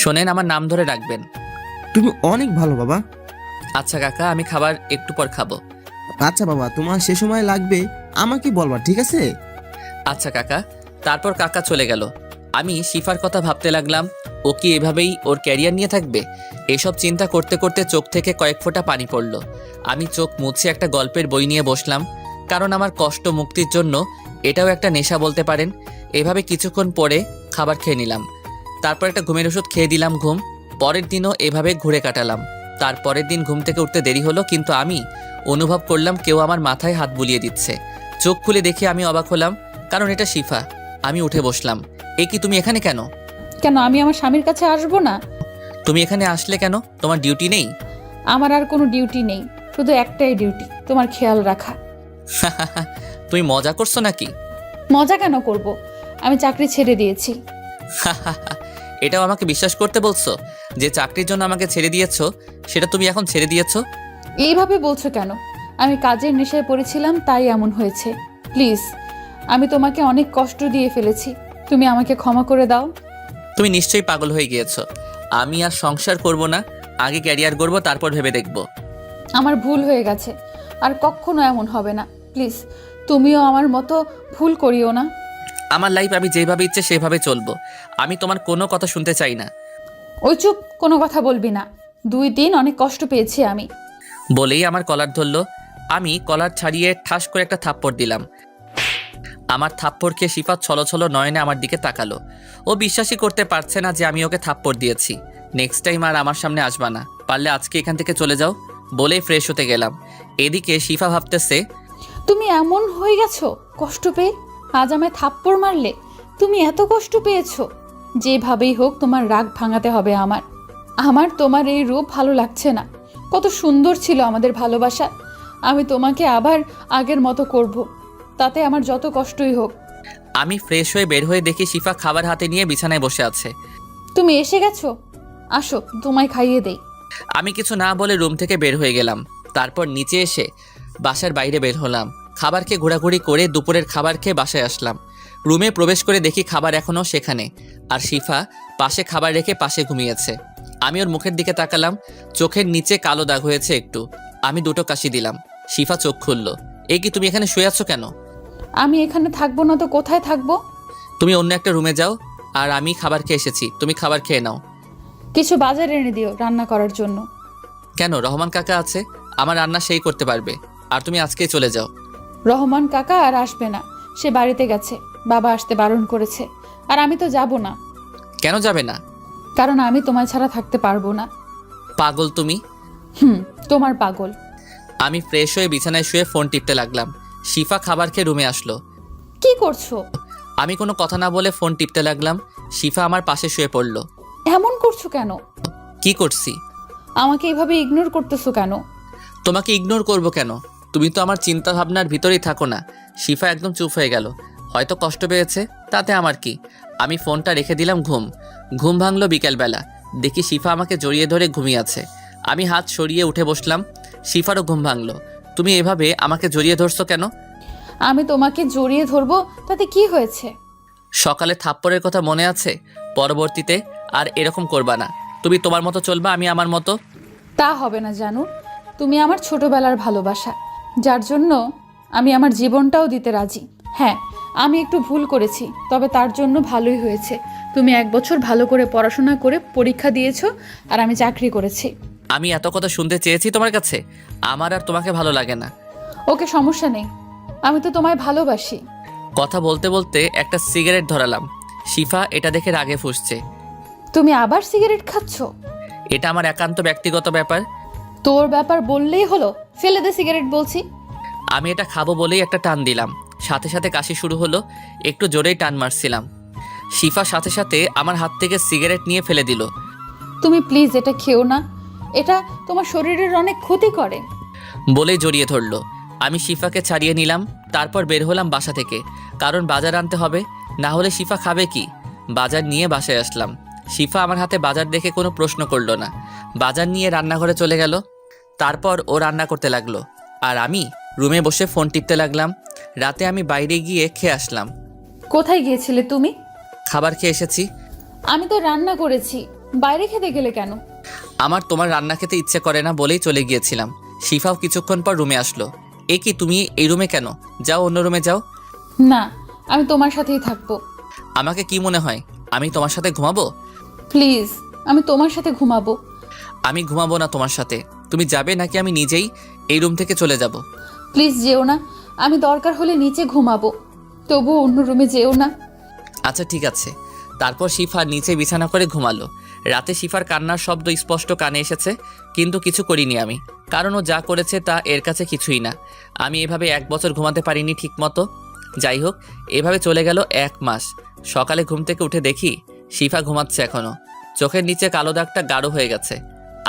শোনেন, আমার নাম ধরে রাখবেন। তুমি অনেক ভালো বাবা। আচ্ছা কাকা, আমি খাবার একটু পর খাবো। আচ্ছা বাবা, তোমার সে সময় লাগবে আমাকে বলবা, ঠিক আছে? আচ্ছা কাকা। তারপর কাকা চলে গেল। আমি শিফার কথা ভাবতে লাগলাম। ও কি এভাবেই ওর ক্যারিয়ার নিয়ে থাকবে? এসব চিন্তা করতে করতে চোখ থেকে কয়েক ফোঁটা পানি পড়ল। আমি চোখ মুছে একটা গল্পের বই নিয়ে বসলাম, কারণ আমার কষ্ট মুক্তির জন্য এটাও একটা নেশা বলতে পারেন। এভাবে কিছুক্ষণ পরে খাবার খেয়ে নিলাম। তারপর একটা ঘুমের ওষুধ খেয়ে দিলাম ঘুম। পরের দিনও এভাবে ঘুরে কাটালাম। তারপরের দিন ঘুম থেকে উঠতে দেরি হলো, কিন্তু আমি অনুভব করলাম কেউ আমার মাথায় হাত বুলিয়ে দিচ্ছে। চোখ খুলে দেখে আমি অবাক হলাম, কারণ এটা শিফা। আমি উঠে বসলাম। এ কি, তুমি এখানে কেন? কেন, আমি আমার স্বামীর কাছে আসবো না? তুমি এখানে আসলে কেন? তোমার ডিউটি নেই? আমার আর কোনো ডিউটি নেই, শুধু একটাই ডিউটি, তোমার খেয়াল রাখা। তুমি মজা করছো নাকি? মজা কেন করব? আমি চাকরি ছেড়ে দিয়েছি। এটাও আমাকে বিশ্বাস করতে বলছো যে চাকরির জন্য আমাকে ছেড়ে দিয়েছো, সেটা তুমি এখন ছেড়ে দিয়েছো? এইভাবে বলছো কেন? আমি কাজের নেশায় পড়েছিলাম, তাই এমন হয়েছে। প্লিজ, আমি তোমাকে অনেক কষ্ট দিয়ে ফেলেছি, তুমি আমাকে ক্ষমা করে দাও। তুমি নিশ্চয়ই পাগল হয়ে গিয়েছো। আমি আর সংসার করব না, আগে ক্যারিয়ার গড়বো, তারপর ভেবে দেখব। আমার ভুল হয়ে গেছে, আর কখনো এমন হবে না। প্লিজ তুমিও আমার মতো ভুল করিও না। আমার লাইফ আমি যেভাবে ইচ্ছে সেভাবে চলবো। আমি তোমার কোনো কথা শুনতে চাই না। ওই চুপ, কোনো কথা বলবি না। 2 দিন অনেক কষ্ট পেয়েছি আমি। বলেই আমার কলার ধরলো। আমি কলার ছাড়িয়ে ঠাস করে একটা থাপ্পড় দিলাম। আমার থাপ্পড় খেয়ে শিফা ছলছল নয়নে আমার দিকে তাকালো। ও বিশ্বাসই করতে পারছে না যে আমি ওকে থাপ্পড় দিয়েছি। নেক্সট টাইম আর আমার সামনে আসবা না, পারলে আজকে এখান থেকে চলে যাও। বলেই ফ্রেশ হতে গেলাম। এদিকে শিফা ভাবতেছে, তুমি এমন হয়ে গেছো কষ্ট পেয়ে? আজ আমায় থাপ্পড় মারলে? তুমি এত কষ্ট পেয়েছো? যেভাবেই হোক তোমার রাগ ভাঙাতে হবে আমার তোমার এই রূপ ভালো লাগছে না। কত সুন্দর ছিল আমাদের ভালোবাসা। আমি তোমাকে আবার আগের মতো করব, তাতে আমার যত কষ্টই হোক। আমি ফ্রেশ হয়ে বের হয়ে দেখি শিফা খাবার হাতে নিয়ে বিছানায় বসে আছে। তুমি এসে গেছো, আসো তোমায় খাইয়ে দেই। আমি কিছু না বলে রুম থেকে বের হয়ে গেলাম। তারপর নিচে এসে বাসার বাইরে বের হলাম। খাবার খেয়ে ঘোরাঘুরি করে দুপুরের খাবার খেয়ে বাসায় আসলাম। রুমে প্রবেশ করে দেখি খাবার এখনও সেখানে, আর শিফা পাশে খাবার রেখে পাশে ঘুমিয়েছে। আমি ওর মুখের দিকে তাকালাম, চোখের নিচে কালো দাগ হয়েছে একটু। আমি 2টো কাশি দিলাম। শিফা চোখ খুলল। এই কি, তুমি এখানে শুয়ে আছো কেন? আমি এখানে থাকবো না তো কোথায় থাকবো? তুমি অন্য একটা রুমে যাও, আর আমি খাবার খেয়ে এসেছি, তুমি খাবার খেয়ে নাও। কিছু বাজার এনে দিও রান্না করার জন্য। কেন? রহমান কাকা আছে, আমার রান্না সেই করতে পারবে। আর তুমি আজকেই চলে যাও। রহমান কাকা আর আসবে না, সে বাড়িতে গেছে। বাবা আসতে বারণ করেছে। আর আমি তো যাব না। কেন যাবে না? কারণ আমি তোমায় ছাড়া থাকতে পারবো না। পাগল তুমি। তোমার পাগল। আমি ফ্রেশ হয়ে বিছানায় শুয়ে ফোন টিপতে লাগলাম। শিফা খাবার খেয়ে রুমে আসলো। কি করছো? আমি কোনো কথা না বলে ফোন টিপতে লাগলাম। শিফা আমার পাশে শুয়ে পড়ল। এমন করছো কেন? কি করছি? আমাকে এভাবে ইগনোর করতেছো কেন? তোমাকে ইগনোর করব কেন? তুমি তো আমার চিন্তা ভাবনার ভিতরেই থাকো না। শিফা একদম চুপ হয়ে গেল। হয়তো কষ্ট পেয়েছে, তাতে আমার কি। আমি ফোনটা রেখে দিলাম। ঘুম ভাঙলো বিকেলবেলা। দেখি শিফা আমাকে জড়িয়ে ধরে ঘুমিয়ে আছে। আমি হাত সরিয়ে উঠে বসলাম। শিফারও ঘুম ভাঙলো। তুমি এভাবে আমাকে জড়িয়ে ধরছো কেন? আমি তোমাকে জড়িয়ে ধরবো তাতে কি হয়েছে? সকালে থাপ্পড়ের কথা মনে আছে? পরবর্তীতে আর এরকম করবা না। তুমি তোমার মতো চলবা, আমি আমার মতো। তা হবে না জানো। তুমি আমার ছোটবেলার ভালোবাসা, যার জন্য আমি আমার জীবনটাও দিতে রাজি। হ্যাঁ, আমি একটু ভুল করেছি, তবে তার জন্য ভালোই হয়েছে। তুমি 1 বছর ভালো করে পড়াশোনা করে পরীক্ষা দিয়েছো, আর আমি চাকরি করেছি। আমি এত কথা শুনতে চেয়েছি তোমার কাছে? আমার আর তোমাকে ভালো লাগে না। ওকে, সমস্যা নেই, আমি তো তোমায় ভালোবাসি। কথা বলতে বলতে একটা সিগারেট ধরালাম। শিফা এটা দেখে রাগে ফুঁসছে। তুমি আবার সিগারেট খাচ্ছ? এটা আমার একান্ত ব্যক্তিগত ব্যাপার। তোর ব্যাপার বললেই হলো, ফেলে দে সিগারেট বলছি। আমি এটা খাবো বলেই একটা টান দিলাম। সাথে সাথে কাশি শুরু হলো। একটু জোরেই টান মারছিলাম। শিফা সাথে সাথে আমার হাত থেকে সিগারেট নিয়ে ফেলে দিল। তুমি প্লিজ এটা খেও না, এটা তোমার শরীরের অনেক ক্ষতি করে। বলেই জড়িয়ে ধরলো। আমি শিফাকে ছাড়িয়ে নিলাম। তারপর বের হলাম বাসা থেকে, কারণ বাজার আনতে হবে, না হলে শিফা খাবে কি। বাজার নিয়ে বাসায় আসলাম। শিফা আমার হাতে বাজার দেখে কোনো প্রশ্ন করলো না। বাজার নিয়ে রান্নাঘরে চলে গেল। তারপর ও রান্না করতে লাগলো, আর আমি রুমে বসে ফোন টিপতে লাগলাম। রাতে আমি বাইরে গিয়ে খেয়ে আসলাম। কোথায় গিয়েছিলে তুমি? খাবার খেয়ে এসেছি। আমি তো রান্না করেছি, বাইরে খেতে গেলে কেন? আমার তোমার রান্না খেতে ইচ্ছে করে না বলেই চলে গিয়েছিলাম। শিফাও কিছুক্ষণ পর রুমে আসলো। এ কি, তুমি এই রুমে কেন? যাও অন্য রুমে যাও। না, আমি তোমার সাথেই থাকবো। আমাকে কি মনে হয় আমি তোমার সাথে ঘুমাবো? প্লিজ, আমি তোমার সাথে ঘুমাবো। আমি ঘুমাবো না তোমার সাথে। তুমি যাবে নাকি আমি নিজেই এই রুম থেকে চলে যাব? প্লিজ যেও না, আমি দরকার হলে নিচে ঘুমাবো, তবুও অন্য রুমে যেও না। আচ্ছা ঠিক আছে। তারপর শিফা নিচে বিছানা করে ঘুমালো। রাতে শিফার কান্নার শব্দ স্পষ্ট কানে এসেছে, কিন্তু কিছু করিনি আমি, কারণ ও যা করেছে তা এর কাছে কিছুই না। আমি এভাবে 1 বছর ঘুমাতে পারিনি ঠিক মতো। যাই হোক, এভাবে চলে গেল 1 মাস। সকালে ঘুম থেকে উঠে দেখি শিফা ঘুমাচ্ছে এখনও। চোখের নিচে কালো দাগটা গাঢ় হয়ে গেছে।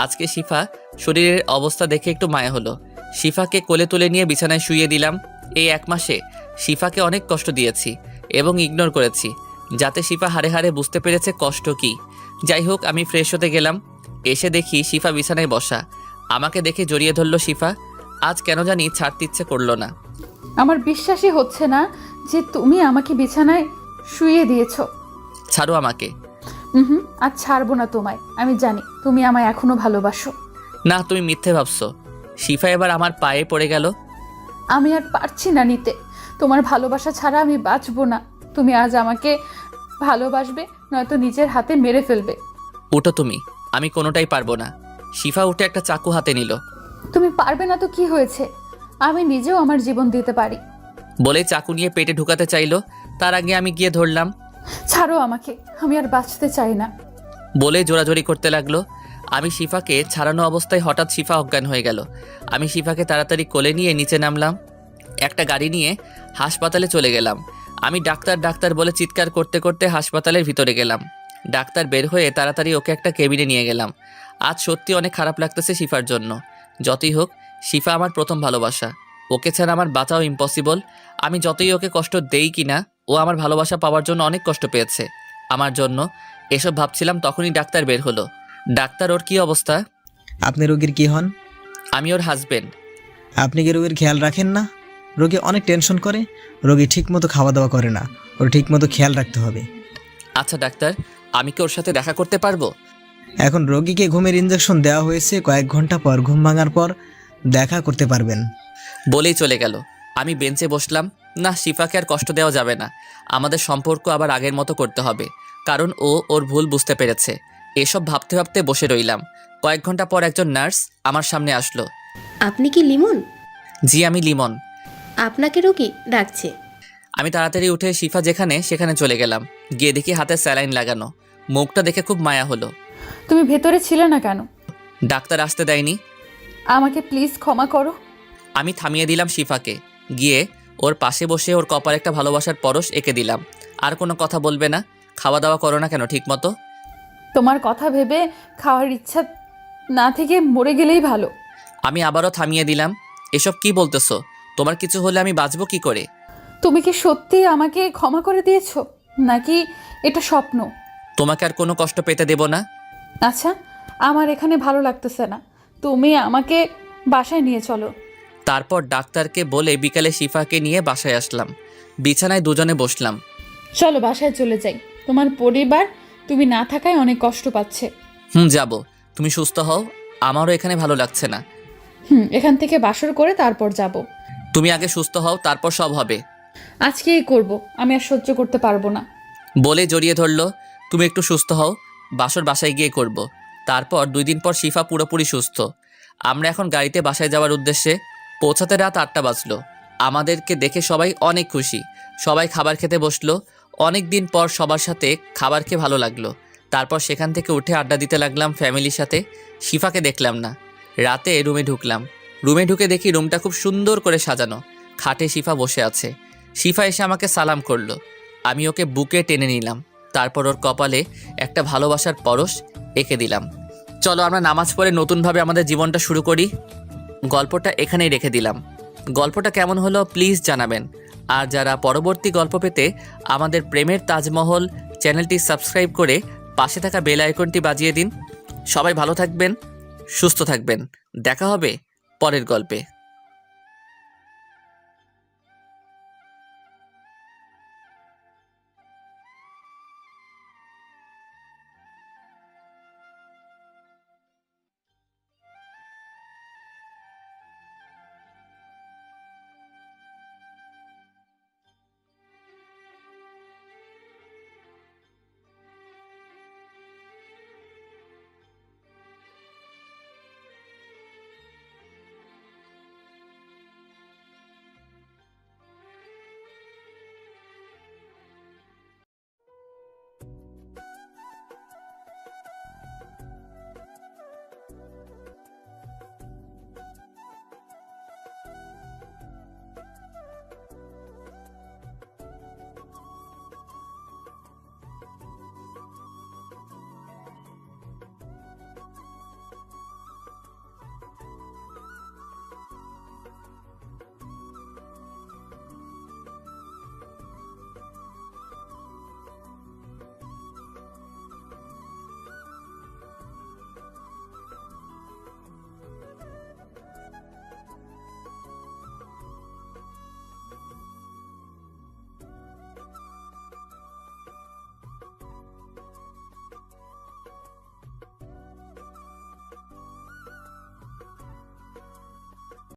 আজকে শিফা শরীরের অবস্থা দেখে একটু মায়া হলো। শিফাকে কোলে তুলে নিয়ে বিছানায় শুইয়ে দিলাম। এই 1 মাসে শিফাকে অনেক কষ্ট দিয়েছি এবং ইগনোর করেছি, যাতে শিফা হাড়ে হাড়ে বুঝতে পেরেছে কষ্ট কি। যাই হোক, আমি ফ্রেশ হতে গেলাম। এসে দেখি শিফা বিছানায় বসা। আমাকে দেখে জড়িয়ে ধরলো শিফা। আজ কেন জানি ছাড়তে ইচ্ছে করলো না। আমার বিশ্বাসই হচ্ছে না যে তুমি আমাকে বিছানায় শুইয়ে দিয়েছো। ছাড়ো আমাকে। হুম, আর ছাড়বো না তোমায়। আমি জানি তুমি আমায় এখনো ভালোবাসো। না, তুমি মিথ্যে ভাবছো। শিফা এবার আমার পায়ে পড়ে গেল। আমি আর পারছি না নিতে। তোমার ভালোবাসা ছাড়া আমি বাঁচবো না। তুমি আজ আমাকে ভালোবাসবে, নয়তো নিজের হাতে মেরে ফেলবে। উঠো তুমি, আমি কোনোটাই পারবো না। শিফা উঠে একটা চাকু হাতে নিল। তুমি পারবে না তো কি হয়েছে? আমি নিজেও আমার জীবন দিতে পারি। বলে চাকু নিয়ে পেটে ঢুকাতে চাইলো, তার আগে আমি গিয়ে ধরলাম। ছাড়ো আমাকে, আমি আর বাঁচতে চাই না। বলে জোরাজোরি করতে লাগলো। আমি শিফাকে ছাড়ানো অবস্থায় হঠাৎ শিফা অজ্ঞান হয়ে গেল। আমি শিফাকে তাড়াতাড়ি কোলে নিয়ে নিচে নামলাম। একটা গাড়ি নিয়ে হাসপাতালে চলে গেলাম। আমি ডাক্তার ডাক্তার বলে চিৎকার করতে করতে হাসপাতালের ভিতরে গেলাম। ডাক্তার বের হয়ে তাড়াতাড়ি ওকে একটা কেবিনে নিয়ে গেলাম। আজ সত্যি অনেক খারাপ লাগতেছে শিফার জন্য। যতই হোক, শিফা আমার প্রথম ভালোবাসা। ওকে ছাড়া আমার বাঁচাও ইম্পসিবল। আমি যতই ওকে কষ্ট দেই কিনা, ও আমার ভালোবাসা পাওয়ার জন্য অনেক কষ্ট পেয়েছে আমার জন্য। এসব ভাবছিলাম, তখনই ডাক্তার বের হলো। ডাক্তার, ওর কি অবস্থা? আপনি রোগীর কি হন? আমি ওর হাজবেন্ড। আপনি কি রোগীর খেয়াল রাখেন না? রোগী অনেক টেনশন করে, রোগী ঠিকমতো খাওয়া দাওয়া করে না, ওর ঠিকমতো খেয়াল রাখতে হবে। আচ্ছা ডাক্তার, আমি কি ওর সাথে দেখা করতে পারবো? এখন রোগীকে ঘুমের ইঞ্জেকশন দেওয়া হয়েছে, কয়েক ঘন্টা পর ঘুম ভাঙার পর দেখা করতে পারবেন। বলেই চলে গেল। আমি বেঞ্চে বসলাম। না, শিফাকে আর কষ্ট দেওয়া যাবে না। আমাদের সম্পর্ক আবার আগের মতো করতে হবে, কারণ ও ওর ভুল বুঝতে পেরেছে। এসব ভাবতে ভাবতে বসে রইলাম। কয়েক ঘন্টা পর একজন নার্স আমার সামনে আসলো। আপনি কি লিমন? জি, আমি লিমন। আপনাকে রোগী ডাকছে। আমি তাড়াতাড়ি উঠে শিফা যেখানে সেখানে চলে গেলাম। গিয়ে দেখি হাতে স্যালাইন লাগানো। মুখটা দেখে খুব মায়া হলো। তুমি ভেতরে ছিলে না কেন? ডাক্তার আসতে দেয়নি। আমাকে প্লিজ ক্ষমা করো। আমি থামিয়ে দিলাম শিফাকে। গিয়ে ওর পাশে বসে ওর কপালে একটা ভালোবাসার পরশ এঁকে দিলাম। আর কোনো কথা বলবে না? খাওয়া দাওয়া করো না কেন ঠিক মতো? তোমার কথা ভেবে খাওয়ার ইচ্ছা না থেকে মরে গেলেই ভালো। আমি আবারও থামিয়ে দিলাম। এসব কি বলতেছো? তোমার কিছু হলে আমি বাঁচবো কি করে? তুমি কি সত্যি আমাকে ক্ষমা করে দিয়েছো, নাকি এটা স্বপ্ন? তোমাকে আর কোনো কষ্ট পেতে দেব না। আচ্ছা, আমার এখানে ভালো লাগতেছে না। তুমি আমাকে বাসায় নিয়ে চলো। তারপর ডাক্তারকে বলে বিকালে শিফাকে নিয়ে বাসায় আসলাম। বিছানায় দুজনে বসলাম। চলো বাসায় চলে যাই। তোমার পরিবার তুমি না থাকায় অনেক কষ্ট পাচ্ছে। যাব। তুমি সুস্থ হও, আমারও এখানে ভালো লাগছে না। এখান থেকে বাসর করে তারপর যাব। তুমি আগে সুস্থ হও, তারপর সব হবে। আজকেই করব, আমি আর সহ্য করতে পারবো না। বলে জড়িয়ে ধরলো। তুমি একটু সুস্থ হও, বাসর বাসায় গিয়ে করব। তারপর 2 দিন পর শিফা পুরোপুরি সুস্থ। আমরা এখন গাড়িতে বাসায় যাওয়ার উদ্দেশ্যে। পৌঁছাতে রাত 8টা বাজলো। আমাদেরকে দেখে সবাই অনেক খুশি। সবাই খাবার খেতে বসলো। অনেক দিন পর সবার সাথে খাবার খেয়ে ভালো লাগলো। তারপর সেখান থেকে উঠে আড্ডা দিতে লাগলাম ফ্যামিলির সাথে। শিফাকে দেখলাম না। রাতে রুমে ঢুকলাম। রুমে ঢুকে দেখি রুমটা খুব সুন্দর করে সাজানো। খাটে শিফা বসে আছে। শিফা এসে আমাকে সালাম করলো। আমি ওকে বুকে টেনে নিলাম। তারপর ওর কপালে একটা ভালোবাসার পরশ এঁকে দিলাম। চলো আমরা নামাজ পড়ে নতুনভাবে আমাদের জীবনটা শুরু করি। গল্পটা এখানেই রেখে দিলাম। গল্পটা কেমন হলো প্লিজ জানাবেন। আর যারা পরবর্তী গল্প পেতে আমাদের প্রেমের তাজমহল চ্যানেলটি সাবস্ক্রাইব করে পাশে থাকা বেল আইকনটি বাজিয়ে দিন। সবাই ভালো থাকবেন, সুস্থ থাকবেন। দেখা হবে পরের গল্পে।